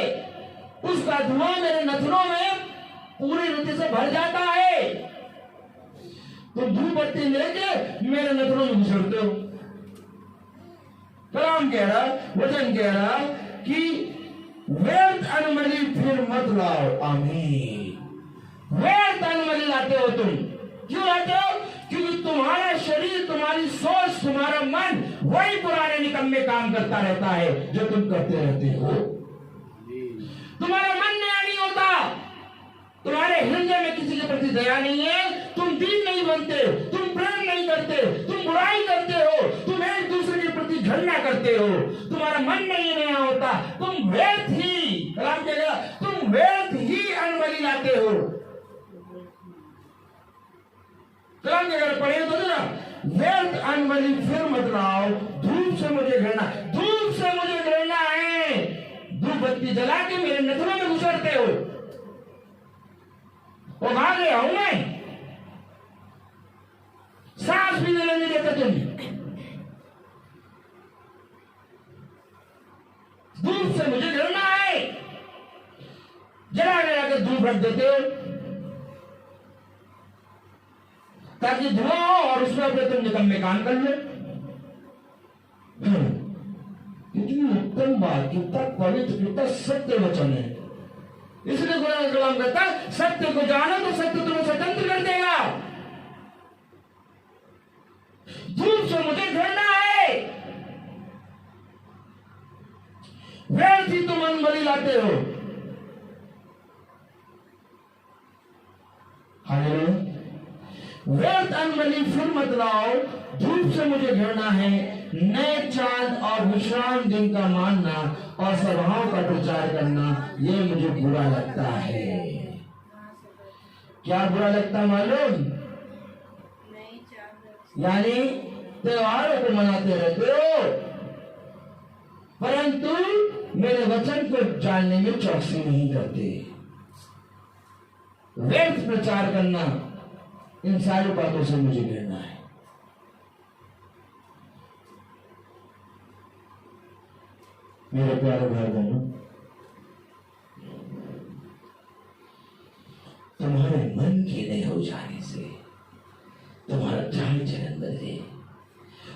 उसका धुआं मेरे नथनों में पूरी रीति से भर जाता है। तो धूप बत्ती लेके मेरे नथनों में घुसड़ते हो। कलाम कह रहा, वचन कह रहा कि व्यर्थ अनमली फिर मत लाओ। आमीन। व्यर्थ अनमली लाते हो तुम, क्यों लाते हो? क्योंकि तुम्हारा शरीर, तुम्हारी सोच, तुम्हारा मन वही पुराने निकम्मे काम करता रहता है जो तुम करते रहते हो। तुम्हारा मन नया नहीं होता, तुम्हारे हृदय में किसी के प्रति दया नहीं है, तुम दीन नहीं बनते, तुम प्रेम नहीं करते, तुम बुराई करते हो, तुम एक दूसरे के प्रति घृणा करते हो, तुम्हारा मन नहीं नया होता, तुम व्यर्थ ही, कलाम कहेगा, तुम व्यर्थ ही अनबली लाते हो। कलाम के अगर पढ़े तो ना, व्यर्थ अनबली फिर मत लाओ, धूप से मुझे घृणा। धूप से मुझे घृणा है, धूप बत्ती जला के मेरे नथनों में घुसड़ते हो। वो भाग गया हूं मैं, सांस भी नहीं देता तुम। धूप से मुझे घृणा है, जला जला के धूप रख देते हो ताकि धुआं हो और उसमें अपने तुम निकम्मे काम कर लो। कितनी उत्तम बात, कितना पवित्र, कितना सत्य वचन है। इसलिए कुरान कलाम कहता है सत्य को जानो तो सत्य तुम्हें स्वतंत्र कर देगा। धूप से मुझे घृणा है, व्यर्थ ही तुम अनबली लाते हो। हालेलुया। व्यर्थ अनबली फिर मत लाओ, धूप से मुझे घृणा है। नए चांद और विश्राम दिन का मानना और सभाओं का प्रचार करना ये मुझे बुरा लगता है। क्या बुरा लगता मालूम? यानी त्योहारों को मनाते रहते हो परंतु मेरे वचन को जानने में चौकसी नहीं करते। व्यर्थ प्रचार करना, इन सारी बातों से मुझे घृणा है। मेरे प्यारे भाई बहनों, तुम्हारे मन के नए हो जाने से तुम्हारा चाल चलन बदले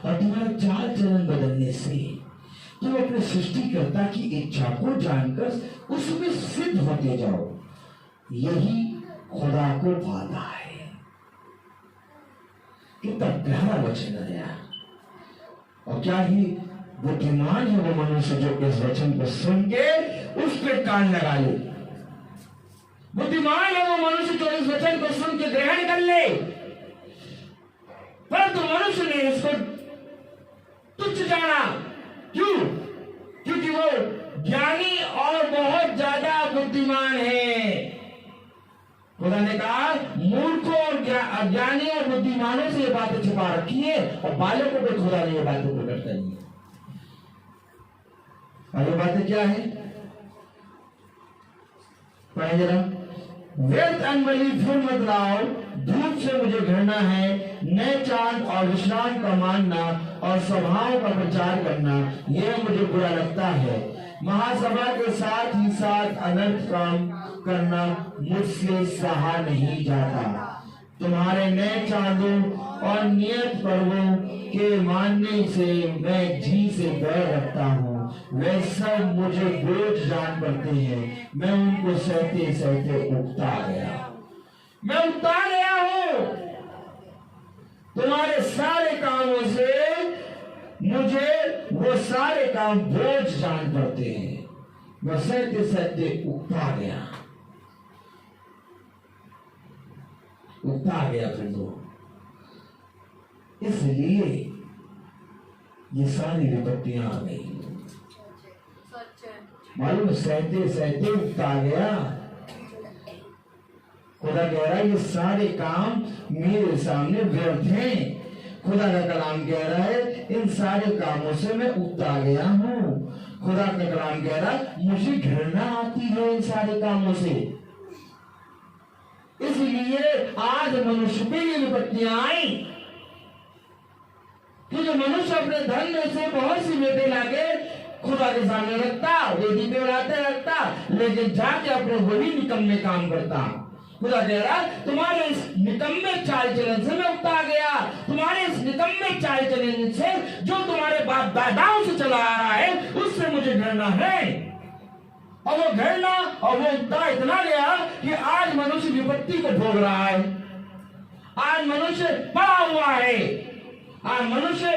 और तुम्हारा चाल चलन बदलने से तुम अपने सृष्टिकर्ता की इच्छा को जानकर उसमें सिद्ध होते जाओ। यही खुदा को पाता है। कितना प्यारा वचन आया। और क्या ही बुद्धिमान है वो मनुष्य जो इस वचन को सुन के उस पे कान लगा ले। बुद्धिमान है वो मनुष्य जो इस वचन को सुन के ग्रहण कर ले। परंतु मनुष्य ने इसको तुच्छ जाना। क्यों? क्योंकि वो ज्ञानी और बहुत ज्यादा बुद्धिमान है। खुदा ने कहा मूर्खों और अज्ञानी और बुद्धिमानों से ये बातें छुपा रखी है और बालकों को खुदा ने ये बातें प्रकट करनी है। और ये बातें क्या है? पढ़े जरा। व्यर्थ अनबली फिर मत लाओ, धूप से मुझे घृणा है। नए चांद और विश्राम का मानना और सभाओं का प्रचार करना यह मुझे बुरा लगता है। महासभा के साथ ही साथ अनर्थ काम करना मुझसे सहा नहीं जाता। तुम्हारे नए चांदों और नियत पर्वों के मानने से मैं जी से बैर रखता हूँ। वे सब मुझे बोझ जान पड़ते हैं। मैं उनको सहते सहते उगता गया। मैं उगता गया हूँ। तुम्हारे सारे कामों से मुझे वो सारे काम बोझ जान पड़ते हैं। मैं सहते सहते उगता गया। उगता गया फिर तो इसलिए ये सारी विपत्तियां आ गई। मालूम सहते सहते उगता गया। खुदा कह रहा है ये सारे काम मेरे सामने व्यर्थ हैं। खुदा का कलाम कह रहा है इन सारे कामों से मैं उकता गया हूँ। खुदा का कलाम कह रहा है मुझे घृणा आती है इन सारे कामों से। इसलिए आज मनुष्य पे ये विपत्तियां आई कि जो मनुष्य अपने धन में से बहुत सी बेटे लाके खुदा के सामने रखता, वेदी पे लाते रखता, लेकिन जाके अपने वही निकम्मे काम करता। खुदा कह रहा तुम्हारे इस निकम्मे चाल चलन से मैं उकता गया। तुम्हारे इस निकम्मे चाल चलन से जो तुम्हारे बाप दादाओं से चला आ रहा है उससे मुझे घृणा है। और वो घृणा और वो उकता इतना गया कि आज मनुष्य विपत्ति को भोग रहा है। आज मनुष्य पड़ा हुआ है। आज मनुष्य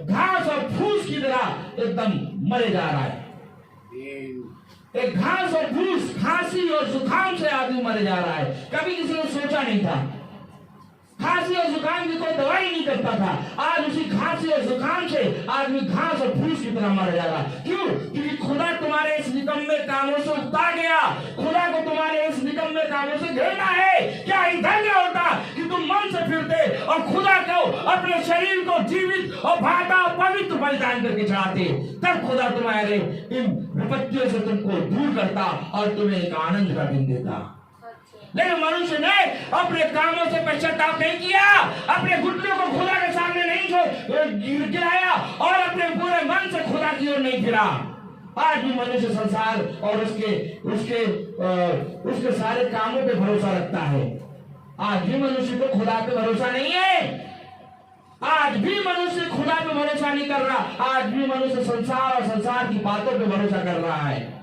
घास और फूस की तरह एकदम मरे जा रहा है। एक घास और फूस, खांसी और जुकाम से आदमी मरे जा रहा है। कभी किसी ने सोचा नहीं था। खांसी और जुकाम की कोई दवाई नहीं करता था। आज उसी खांसी और जुकाम से आदमी घास और फूस की तरह मर जा रहा है। क्यों? क्योंकि खुदा तुम्हारे इस निकम्मे कामों से उकता गया। खुदा को तुम्हारे इस निकम्मे कामों से घृणा है। क्या ही धन्य होता कि तुम मन से फिरते और खुदा को अपने शरीर को जीवित और भाता पवित्र बलिदान करके चढ़ाते, तब खुदा तुम्हारे इन विपत्तियों से तुमको दूर करता और तुम्हें एक आनंद का दिन देता। लेकिन मनुष्य ने अपने कामों से पश्चाताप नहीं किया, अपने घुटनों को खुदा के सामने नहीं गिराया और अपने पूरे मन से खुदा की ओर नहीं फिरा। आज भी मनुष्य संसार और उसके सारे कामों पे भरोसा रखता है। आज भी मनुष्य को खुदा पे भरोसा नहीं है। आज भी मनुष्य खुदा पे भरोसा नहीं कर रहा। आज भी मनुष्य संसार और संसार की बातों पे भरोसा कर रहा है।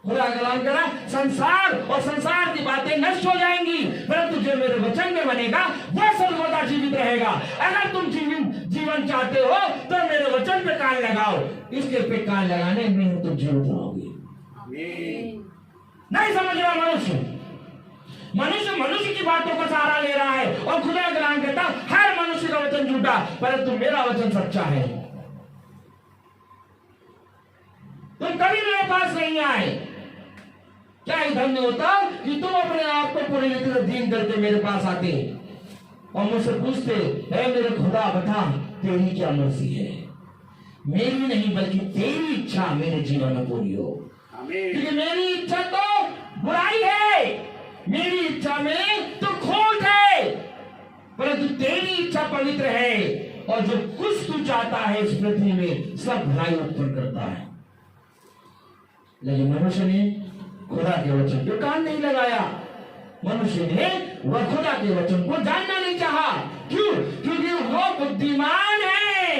खुदा कलाम कह रहा संसार और संसार की बातें नष्ट हो जाएंगी, परंतु जो मेरे वचन में बनेगा वह सर्वदा जीवित रहेगा। अगर तुम जीवन चाहते हो तो मेरे वचन पे कान लगाओ। इसके पे कान लगाने में तुम जीवित रहोगे। नहीं समझ रहा मनुष्य की बातों का सहारा ले रहा है और खुदा कलाम कहता हर मनुष्य का वचन झूठा, परंतु मेरा वचन सच्चा है। तुम कभी मेरे पास नहीं आए। क्या ही धन्य होता कि तुम अपने आप को पूरी तरह दीन करके मेरे पास आते और मुझसे पूछते है मेरे खुदा बता तेरी क्या मर्जी है। मेरी नहीं बल्कि तेरी इच्छा मेरे जीवन में पूरी हो। क्योंकि मेरी इच्छा तो बुराई है, मेरी इच्छा में तो खोट है, परंतु तेरी इच्छा पवित्र है। और जो कुछ तू चाहता है इस पृथ्वी में सब भलाई उत्पन्न करता है। लेकिन मनुष्य ने खुदा के वचन पे कान नहीं लगाया। मनुष्य ने वह खुदा के वचन को जानना नहीं चाहा। क्यों? क्योंकि वो बुद्धिमान है।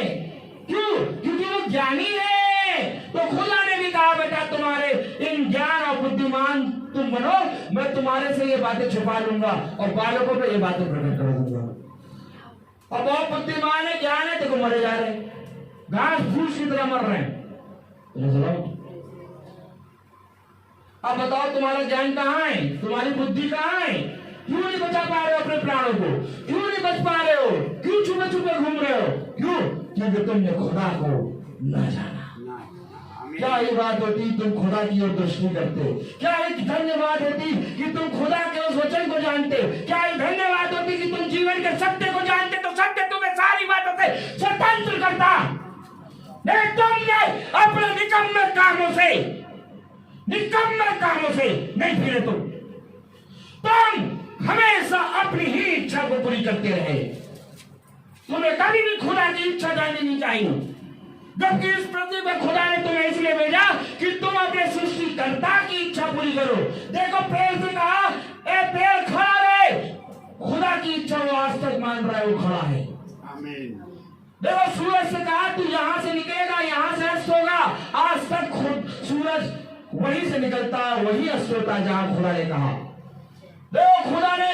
क्यों? क्योंकि वो ज्ञानी है। तो खुदा ने भी कहा बेटा तुम्हारे इन ज्ञान और बुद्धिमान तुम बनो, मैं तुम्हारे से ये बातें छुपा लूंगा और बालकों पे ये बातें प्रकट कर दूंगा। और बहुत बुद्धिमान है, ज्ञान है, देखो मरे जा रहे, घास फूस की तरह मर रहे हैं। अब बताओ तुम्हारा ज्ञान कहाँ है? तुम्हारी बुद्धि कहाँ है? क्यों नहीं बचा पा रहे हो अपने प्राणों को? क्यों नहीं बच पा रहे हो? क्यों छुपे छुपे घूम रहे हो? क्यों? क्योंकि तुमने खुदा को न जाना। क्या ये बात होती तुम खुदा की ओर दृष्टि करते? क्या एक धन्यवाद होती कि तुम खुदा के उस वचन को जानते? क्या एक धन्यवाद होती कि तुम जीवन के सत्य को जानते? तो सत्य तुम्हें सारी बातों से स्वतंत्र करता। नहीं, तुमने अपने निकम्मे कामों से नहीं फिरे। तुम हमेशा अपनी ही इच्छा को पूरी करते रहे। तुम्हें कभी भी खुदा की इच्छा जाननी नहीं चाहिए। जबकि इस पृथ्वी पर खुदा ने तुम्हें इसलिए भेजा कि तुम अपने सृष्टिकर्ता की इच्छा पूरी करो। देखो पेड़ से कहा ए पेड़ खड़ा रहे, खुदा की इच्छा वो आज तक मान रहा है, वो खड़ा है। देखो सूरज से कहा तू यहां से निकलेगा, यहां से अस्त होगा। आज तक खुद सूरज वहीं से निकलता, वही अस्त होता जहां खुदा ने कहा। देखो खुदा ने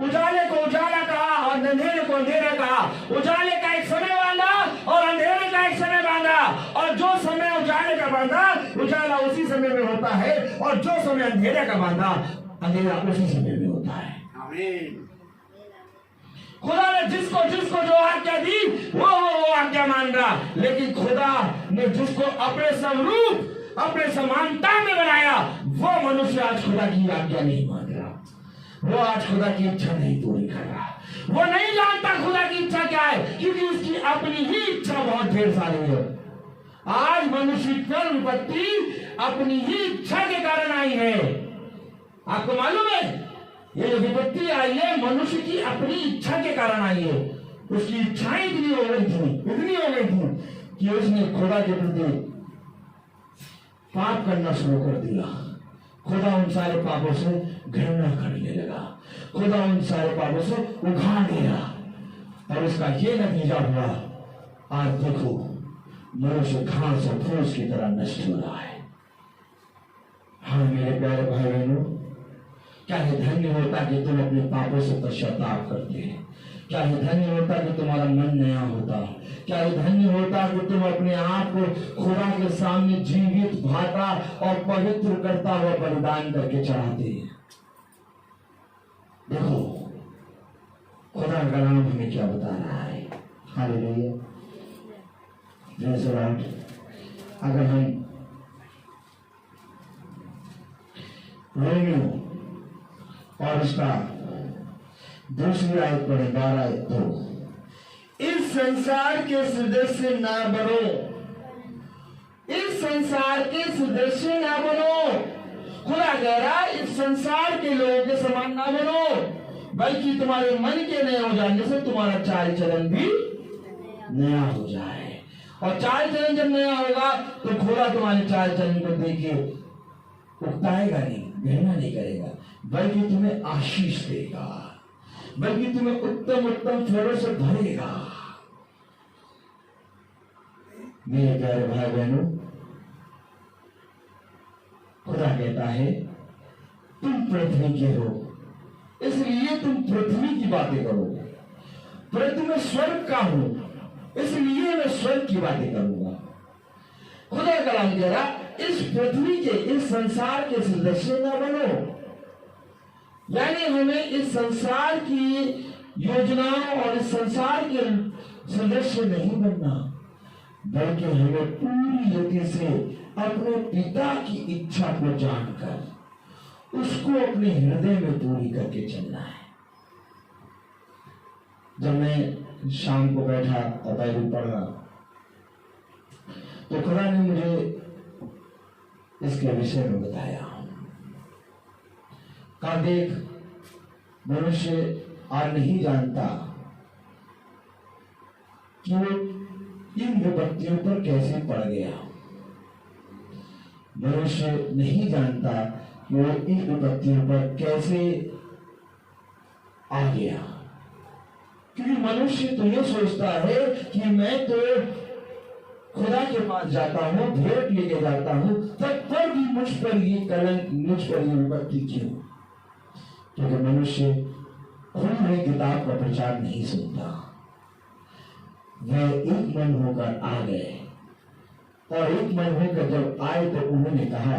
उजाले को उजाला कहा और अंधेरे को अंधेरा कहा। उजाले का एक समय बांधा और अंधेरे का एक समय बांधा, और जो समय उजाले का बांधा उजाला उसी समय में होता है, और जो समय अंधेरे का बांधा अंधेरा उसी समय में होता है। खुदा ने जिसको जो आज्ञा दी वो आज्ञा मान रहा। लेकिन खुदा ने जिसको अपने स्वरूप अपने समानता में बनाया वो मनुष्य आज खुदा की आज्ञा नहीं मान रहा। वो आज खुदा की इच्छा नहीं पूरी कर रहा, वो नहीं जानता खुदा की इच्छा क्या है, क्योंकि उसकी अपनी ही इच्छा बहुत ढेर सारी है। आज मनुष्य पर विपत्ति अपनी ही इच्छा के कारण आई है। आपको मालूम है ये जो विपत्ति आई है मनुष्य की अपनी इच्छा के कारण आई है। उसकी इच्छाएं इतनी हो गई थी कि उसने खुदा के प्रति पाप करना शुरू कर दिया। खुदा उन सारे पापों से घृणा करने लगा, खुदा उन सारे पापों से उखाड़ गया, और इसका ये नतीजा हुआ आज देखो मनुष्य घास और फूस की तरह नष्ट हो रहा है। हाँ मेरे प्यारे भाई बहनों, क्या ये धन्य होता कि तुम अपने पापों से पश्चाताप करते हैं, क्या ये धन्य होता कि तुम्हारा मन नया होता, क्या ये धन्य होता कि तुम अपने आप को खुदा के सामने जीवित भाता और पवित्र करता हुआ बलिदान करके चढ़ाते हैं। देखो खुदा का नाम हमें क्या बता रहा है। Hallelujah, praise the Lord. अगर हम रोमियो और उसका दूसरी आयत पढ़े 12:2, इस संसार के सदस्य ना बनो, इस संसार के सदस्य ना बनो। खुदा कह रहा है इस संसार के लोगों के समान ना बनो, बल्कि तुम्हारे मन के नए हो जाने से तुम्हारा चाल चलन भी नया हो जाए। और चाल चलन जब नया होगा तो खुदा तुम्हारे चाल चलन को देख के उकताएगा नहीं, घृणा नहीं करेगा, बल्कि तुम्हें आशीष देगा, बल्कि तुम्हें उत्तम उत्तम फलों से भरेगा। मेरे प्यारे भाई बहनों, खुदा कहता है तुम पृथ्वी के हो, इसलिए तुम पृथ्वी की बातें करोगे। परंतु मैं स्वर्ग का हूं, इसलिए मैं स्वर्ग की बातें करूंगा। खुदा कलाम कह रहा इस पृथ्वी के, इस संसार के सदस्य न बनो, यानी हमें इस संसार की योजनाओं और इस संसार के सदस्य नहीं बनना, बल्कि हमें पूरी रीति से अपने पिता की इच्छा को जानकर उसको अपने हृदय में पूरी करके चलना है। जब मैं शाम को बैठा और बाइबल पढ़ा तो खुदा ने मुझे इसके विषय में बताया। का देख मनुष्य आज नहीं जानता कि वो इन विपत्तियों पर कैसे पड़ गया। मनुष्य नहीं जानता कि वो इन विपत्तियों पर कैसे आ गया, क्योंकि मनुष्य तो ये सोचता है कि मैं तो खुदा के पास जाता हूँ, भेंट लेके जाता हूँ, तब पर भी मुझ पर ये कलंक, मुझ पर ये विपत्ति क्यों? क्योंकि मनुष्य खुले किताब का प्रचार नहीं सुनता। वह एक मन होकर आ गए, और एक मन होकर जब आए तो उन्होंने कहा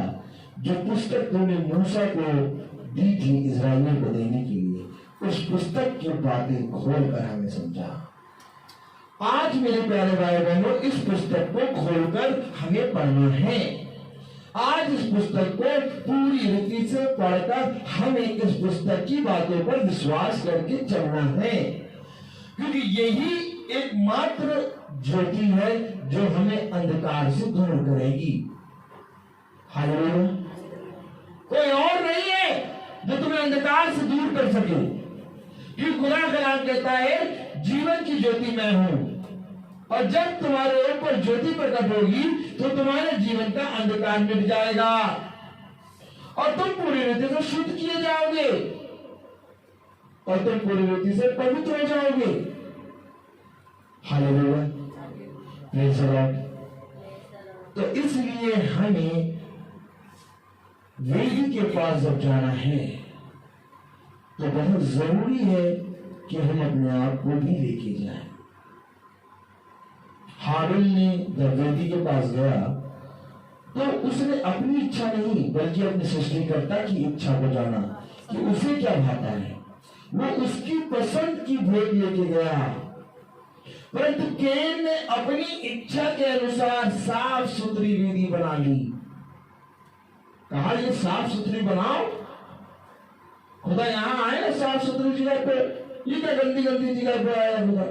जो पुस्तक तुमने मूसा को दी थी इस्राएलियों को देने के लिए, उस पुस्तक की बातें खोलकर हमें समझा। आज मेरे प्यारे भाई बहनों, इस पुस्तक को खोलकर हमें पढ़ना है। आज इस पुस्तक को पूरी रीति से पढ़कर हमें इस पुस्तक की बातों पर विश्वास करके चलना है, क्योंकि यही एकमात्र ज्योति है जो हमें अंधकार से दूर करेगी। हालेलुया। कोई और नहीं है जो तुम्हें अंधकार से दूर कर सके, क्योंकि खुदा का नाम कहता है जीवन की ज्योति मैं हूं, और जब तुम्हारे ऊपर ज्योति प्रकट होगी तो तुम्हारे जीवन का अंधकार मिट जाएगा और तुम पूरी रीति से शुद्ध किए जाओगे और तुम पूरी रीति से पवित्र हो जाओगे। Hallelujah, praise the Lord. तो इसलिए हमें वेदी के पास जब जाना है तो बहुत जरूरी है कि हम अपने आप को भी लेके जाएं। हाबिल ने जब वेदी के पास गया तो उसने अपनी इच्छा नहीं बल्कि अपने सृष्टिकर्ता की इच्छा को जाना कि उसे क्या भाता है। वो उसकी पसंद की भेंट लेके गया, परंतु कैन ने अपनी इच्छा के अनुसार साफ सुथरी वेदी बना ली। कहा ये साफ सुथरी बनाओ, खुदा यहाँ आए ना साफ सुथरी जगह पे, ये क्या गंदी गंदी जगह पे आया खुदा।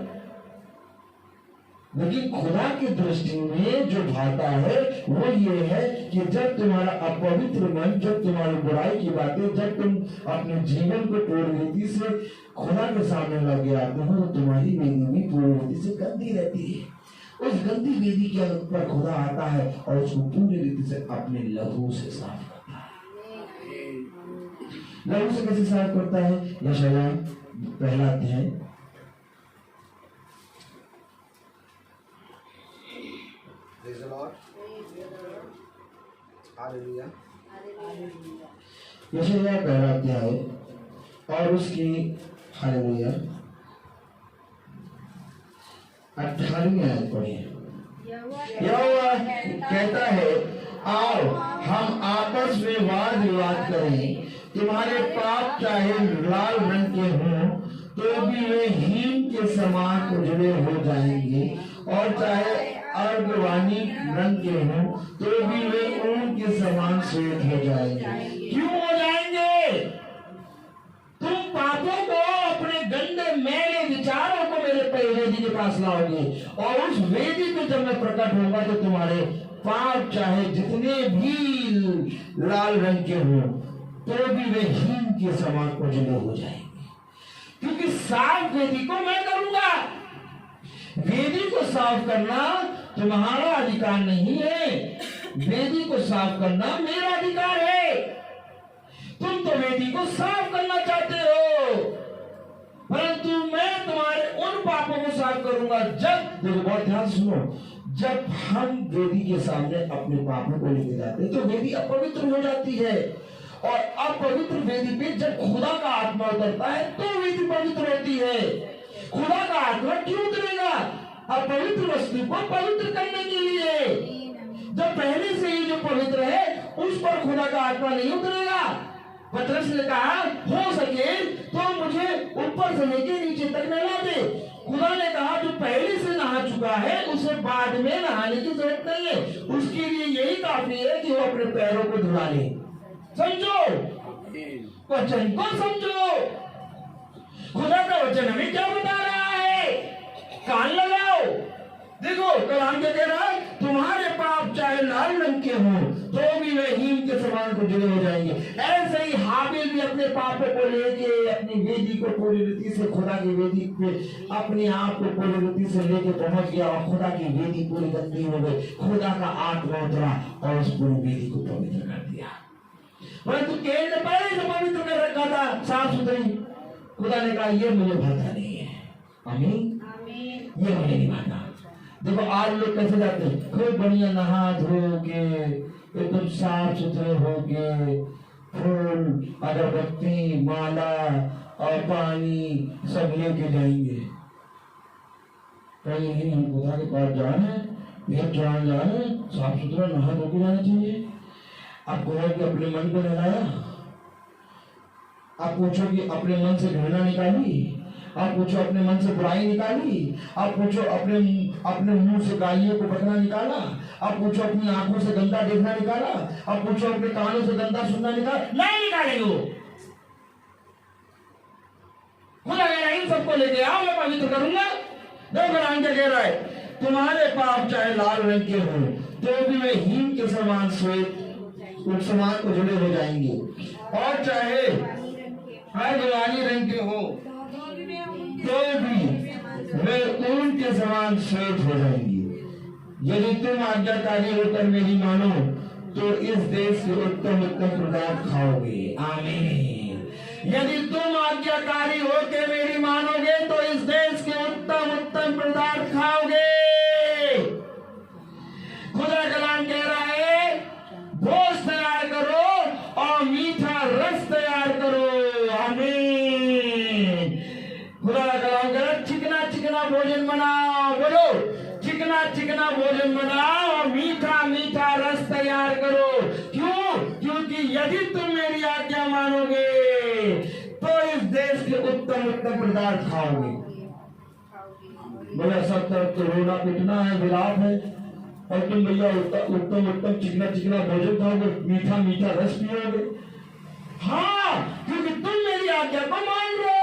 लेकिन खुदा की दृष्टि में जो भाता है वो ये है कि जब तुम्हारा अपवित्र मन, जब तुम्हारी बुराई की बातें, जब तुम अपने जीवन को पूरी रीति से खुदा के सामने लगे आते हो, तो तुम्हारी वेदी भी पूरी रीति से गंदी रहती है। उस गंदी वेदी के ऊपर खुदा आता है और उसको पूरी रीति से अपने लहू से साफ करता है। लहू से कैसे साफ करता है? यशायाह पहला अध्याय Praise the Lord. Hallelujah. यशायाह पहला अध्याय और उसकी हालेलुया 18वीं आयत पढ़िए। यहोवा कहता है, आओ हम आपस में वाद विवाद करें, तुम्हारे पाप चाहे लाल रंग के हों तो भी वे हीन के समान उजले हो जाएंगे, और चाहे अर्धवानी रंग के हों तो भी वे ऊन के समान श्वेत हो जाएंगे। क्यों हो जाएंगे? तुम पापों को, अपने गंदे मैले विचारों को मेरे वेदी के पास लाओगे, और उस वेदी पे जब मैं प्रकट होगा तो तुम्हारे पाप चाहे जितने भी लाल रंग के हों तो भी वे हीन के समान उजले हो जाएंगे, क्योंकि साफ वेदी को मैं करूंगा। वेदी को साफ करना तुम्हारा अधिकार नहीं है, वेदी को साफ करना मेरा अधिकार है। तुम तो वेदी को साफ करना चाहते हो, परंतु मैं तुम्हारे उन पापों को साफ करूंगा जब, देखो बहुत ध्यान सुनो, जब हम वेदी के सामने अपने पापों को लेके जाते हैं तो वेदी अपवित्र हो जाती है, और अपवित्र वेदी पे जब खुदा का आत्मा उतरता है तो वेदी पवित्र होती है। खुदा का आत्मा क्यों उतरेगा? अपवित्र वस्तु को पवित्र करने के लिए। जब पहले से ही जो पवित्र है उस पर खुदा का आत्मा नहीं उतरेगा। पतरस ने कहा, हो सके तो मुझे ऊपर से लेके नीचे तक नहला दे। खुदा ने कहा, जो पहले से नहा चुका है उसे बाद में नहाने की जरूरत नहीं है, उसके लिए यही काफी है कि वो अपने पैरों को धुला ले। समझो वचन को, समझो खुदा का वचन हमें क्या बता रहा है। कान लगाओ, देखो कलाम क्या कह रहा है, तुम्हारे पाप चाहे लाल रंग के हों तो भी वे हीन के समान को जुड़े हो जाएंगे। ऐसे ही हाबिल भी अपने पापों को लेके अपनी वेदी को पूरी रीति से, खुदा की वेदी पे अपने आप को पूरी रीति से लेके पहुंच गया, और खुदा की वेदी पूरी गंदी हो गई। खुदा का आत्मा उतरा और उस पूरी वेदी को पवित्र कर दिया। परंतु केन ने पहले से पवित्र कर रखा था, साफ सुथरी। खुदा ने कहा, ये मुझे भाता नहीं है। आमीन, ये मुझे नहीं भाता। देखो आज लोग कैसे जाते हैं, खूब बढ़िया नहा धो के एकदम साफ सुथरे हो के, फूल, अगरबत्ती, माला और पानी सब लेके जाएंगे। कहीं नहीं, हम खुदा के पास जा रहे हैं, भेंट चढ़ाने जा रहे हैं, साफ सुथरा नहा धो के जाना चाहिए। आप कहो कि अपने मन को नहलाया, आप पूछो कि अपने मन से घृणा निकाली, आप पूछो अपने मन से बुराई निकाली, आप पूछो अपने मुंह से गालियों को बकना निकाला, आप पूछो अपनी आंखों से गंदा देखना निकाला, आप पूछो अपने कानों से गंदा सुनना निकाला, नहीं निकालेंगे वो। खुदा कह रहा है, इन सबको लेके आओ, मैं पवित्र करूंगा। देखो कुरान क्या कह रहा है, तुम्हारे पाप चाहे लाल रंग के हो तो भी वे हीन के समान श्वेत समान उजले हो जाएंगे, और चाहे अर्धवानी रंग के हो तो भी वे ऊन के समान श्वेत हो जाएंगे। यदि तुम आज्ञाकारी होकर मेरी मानो तो इस देश के उत्तम उत्तम पदार्थ खाओगे। आमीन। यदि तुम आज्ञाकारी होकर मेरी मानोगे तो इस देश के उत्तम उत्तम पदार्थ खाओगे। खुदा कलाम कह रहा है, भोज तैयार करो और मीठा रस तैयार करो। आमीन। खुदा का कलाम कह रहा है, चिकना चिकना भोजन बनाओ, बोलो चिकना चिकना भोजन बनाओ और मीठा मीठा रस तैयार करो। क्यों? क्योंकि यदि तुम मेरी आज्ञा मानोगे तो इस देश के उत्तम उत्तम पदार्थ खाओगे। बोले सब तरफ तो रोना पिटना है, विलाप है, और तुम भैया उत्तम उत्तम चिकना चिकना भोजन खाओगे, मीठा मीठा रस पियोगे। हाँ, क्योंकि तुम मेरी आज्ञा को मान लो,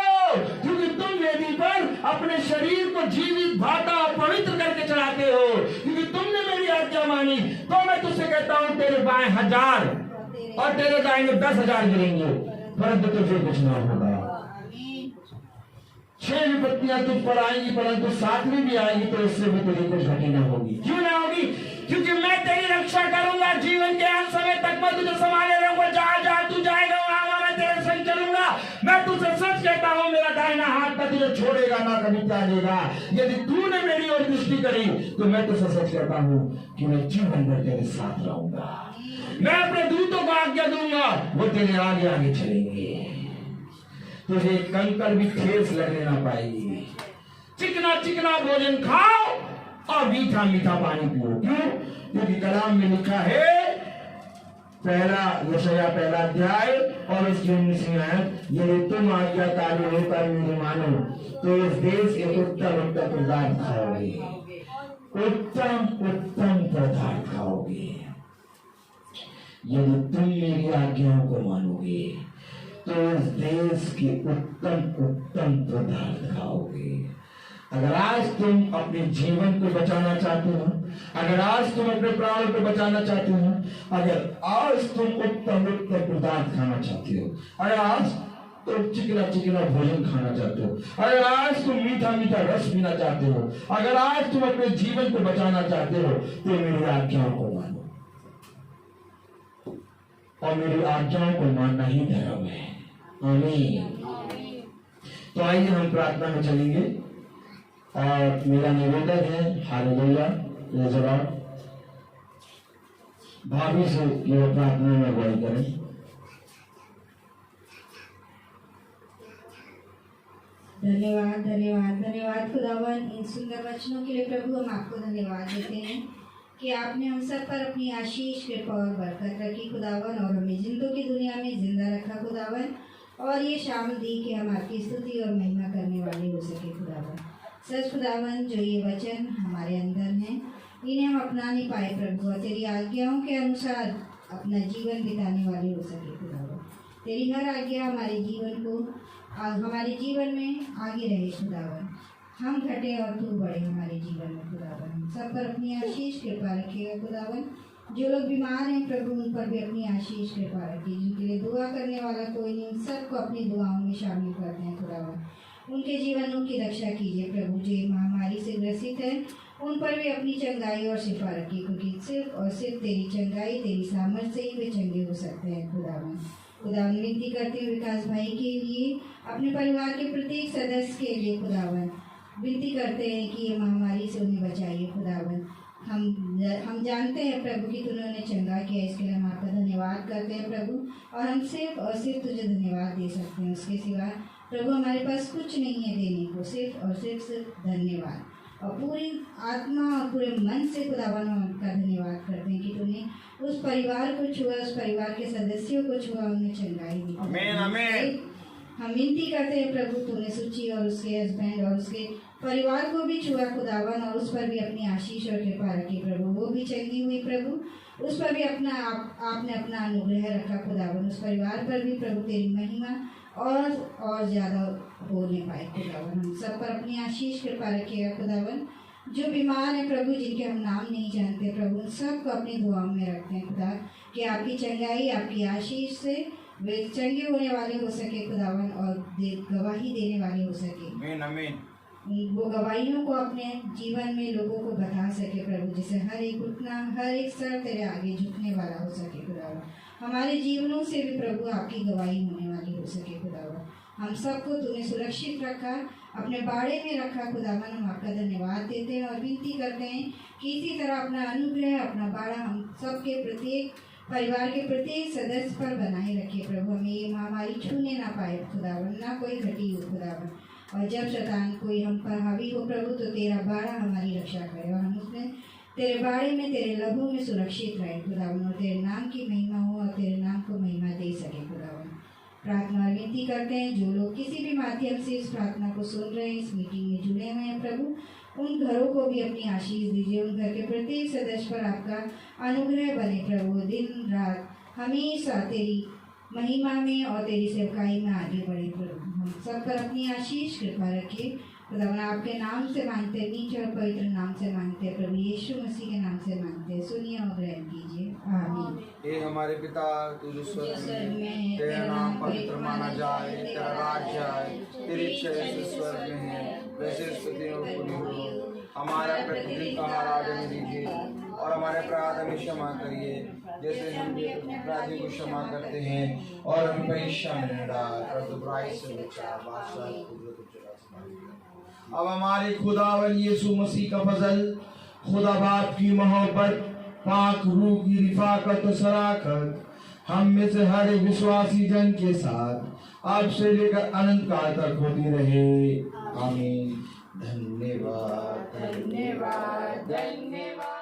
क्योंकि तुम वेदी पर अपने शरीर को जीवित भाता और पवित्र करके चढ़ाते हो। क्योंकि तुमने मेरी आज्ञा मानी, तो मैं तुझसे कहता हूँ तेरे बाएं 1000 और तेरे दाहिने 10,000 गिरेंगे, परंतु तुझे कुछ ना होगा। 6 विपत्तियां तुझ पर आएंगी, परंतु 7वीं भी आएगी तो इससे भी तेरी कुछ घटी ना होगी। क्यों ना होगी? क्योंकि मैं तेरी रक्षा करूंगा, जीवन के अंत समय तक मैं तुझे संभाले रहूंगा। जहां जहां तू जाएगा वहां मैं तेरे संग चलूंगा। मैं तुझसे सच कहता हूं, मेरा दाहिना हाथ ना तुझे छोड़ेगा ना कभी त्यागेगा। यदि तूने मेरी ओर दृष्टि करी तो मैं तुझसे सच कहता हूं कि मैं जीवन भर तेरे साथ रहूंगा। मैं अपने दूतों को आज्ञा दूंगा, वो तेरे आगे आगे चलेंगे, तुझे कंकर भी ठेस लगने ना पाएगी। चिकना चिकना भोजन खाओ और मीठा मीठा पानी पियो। क्यों? क्योंकि कलाम में लिखा है, यशायाह 1 अध्याय और उसकी 19वीं आयत, यदि तुम आज्ञाकारी होकर मेरी मानो तो इस देश के उत्तम उत्तम पदार्थ खाओगे, उत्तम उत्तम पदार्थ खाओगे। यदि तुम मेरी आज्ञाओं को मानोगे तो इस देश के उत्तम उत्तम पदार्थ खाओगे। अगर आज तुम अपने जीवन को बचाना चाहते हो, अगर आज तुम अपने प्राणों को बचाना चाहते हो, अगर आज तुम उत्तम उत्तम पदार्थ खाना चाहते हो, अगर आज तुम चिकना चिकना भोजन खाना चाहते हो, अगर आज तुम मीठा मीठा रस पीना चाहते हो, अगर आज तुम अपने जीवन को बचाना चाहते हो, तो मेरी आज्ञाओं को मानो। और मेरी आज्ञाओं को मानना ही धर्म है। आमीन। तो आइए हम प्रार्थना में चलेंगे और मेरा निवेदन है, हालेलुया, प्रेज़ द लॉर्ड, भाभी से ये प्रार्थना में अगुवाई करें। धन्यवाद धन्यवाद धन्यवाद खुदावन, इन सुंदर वचनों के लिए प्रभु हम आपको धन्यवाद देते हैं कि आपने हम सब पर अपनी आशीष कृपा और बरकत रखी खुदावन, और हमें जिंदों की दुनिया में जिंदा रखा खुदावन, और ये शामिल दी कि हम आपकी स्तुति और महिमा करने वाले हो सके खुदावन। सच खुदावन, जो ये वचन हमारे अंदर हैं इन्हें हम अपना नहीं पाए प्रभु, और तेरी आज्ञाओं के अनुसार अपना जीवन बिताने वाले हो सके खुदावन। तेरी हर आज्ञा हमारे जीवन को हमारे जीवन में आगे रहे खुदावन, हम घटे और तू बढ़े हमारे जीवन में खुदावन। सब पर अपनी आशीष कृपा रखिएगा खुदावन। जो लोग बीमार हैं प्रभु, उन पर भी अपनी आशीष कृपा रखिए। जिनके लिए दुआ करने वाला कोई नहीं, उन सबको अपनी दुआओं में शामिल करते हैं खुदावन। उनके जीवनों की रक्षा कीजिए प्रभु। जो महामारी से ग्रसित है उन पर भी अपनी चंगाई और शिफा रखिए, क्योंकि सिर्फ और सिर्फ तेरी चंगाई, तेरी सामर्थ्य से ही वे चंगे हो सकते हैं खुदावन। खुदावन, विनती करते हैं विकास भाई के लिए, अपने परिवार के प्रत्येक सदस्य के लिए खुदावन विनती करते हैं कि ये महामारी से उन्हें बचाइए खुदावन। हम जानते हैं प्रभु कि तूने उन्हें चंगा किया, इसके लिए हम आपका धन्यवाद करते हैं प्रभु, और हम सिर्फ और सिर्फ तुझे धन्यवाद दे सकते हैं। उसके सिवा प्रभु हमारे पास कुछ नहीं है देने को, सिर्फ और सिर्फ धन्यवाद। और पूरी आत्मा और पूरे मन से खुदावन हम आपका धन्यवाद करते हैं कि तूने उस परिवार को छुआ, उस परिवार के सदस्यों को छुआ, उन्हें चंगाई दी। आमीन आमीन। हम विनती करते हैं प्रभु, तूने सुची और उसके हस्बैंड और उसके परिवार को भी छुआ खुदावन, और उस पर भी अपनी आशीष और कृपा रखी प्रभु। वो भी चंगी हुई प्रभु, उस पर भी आपने अपना अनुग्रह रखा खुदावन। उस परिवार पर भी प्रभु तेरी महिमा और ज़्यादा होने पाए खुदावन। हम सब पर अपनी आशीष कृपा रखिएगा खुदावन। जो बीमार हैं प्रभु, जिनके हम नाम नहीं जानते प्रभु, उन सबको अपनी दुआओं में रखते हैं खुदा, कि आपकी चंगाई, आपकी आशीष से वे चंगे होने वाले हो सके खुदावन, और गवाही देने वाले हो सके। आमीन आमीन। वो गवाहियों को अपने जीवन में लोगों को बता सके प्रभु, जिसे हर एक उठना, हर एक सर तेरे आगे झुकने वाला हो सके खुदावन। हमारे जीवनों से भी प्रभु आपकी गवाही होने वाली हो सके खुदावन। हम सबको तूने सुरक्षित रखा, अपने बाड़े में रखा खुदावन। हम आपका धन्यवाद देते हैं और विनती करते हैं कि इसी तरह अपना अनुग्रह, अपना बाड़ा हम सबके प्रत्येक परिवार के प्रत्येक सदस्य पर बनाए रखे प्रभु। हमें ये महामारी छूने ना पाए खुदावन, ना कोई घटी हो खुदावन। और जब शैतान कोई हम पर हावी हो प्रभु, तो तेरा बाड़ा हमारी रक्षा करे, और हम उसमें तेरे बाड़े में, तेरे लहू में सुरक्षित रहे खुदावन, और तेरे नाम की महिमा हो और तेरे नाम को महिमा दे सके खुदावन। प्रार्थना और विनती करते हैं, जो लोग किसी भी माध्यम से इस प्रार्थना को सुन रहे हैं, इस मीटिंग में जुड़े हुए हैं प्रभु, उन घरों को भी अपनी आशीष दीजिए। उन घर के प्रत्येक सदस्य पर आपका अनुग्रह बने प्रभु। दिन रात हमेशा तेरी महिमा में और तेरी सेवकाई में आगे बढ़े प्रभु। हम सब पर अपनी आशीष कृपा रखिए। खुदावन आपके नाम से मांगते हैं, नीच और पवित्र नाम से मांगते हैं, प्रभु यीशु मसीह के नाम से मांगते हैं, सुनिए और ग्रहण कीजिए, आमीन। हे हमारे पिता तू जो स्वर्ग में है, तेरा नाम पवित्र माना जाए, तेरा राज्य आए, तेरी इच्छा जैसे स्वर्ग में है वैसे इस पृथ्वी में पूरी हो। हमारा प्रतिदिन का आहार आज हमें दीजिए और हमारे अपराध हमें क्षमा करिए जैसे हम भी अपने अपराधियों को क्षमा करते हैं, और हमें परीक्षा में न डाल परंतु बुराई से बचा, बादशाह कुदरत और जलाल से मांगते हैं। अब हमारे खुदावन यीशु मसीह का फजल, खुदा बाप की मोहब्बत, पाक रूह की रिफाकत और शराकत हम में से हर एक विश्वासी जन के साथ अब से लेकर अनंत काल तक होती रहे, आमीन। धन्यवाद, धन्यवाद, धन्यवाद।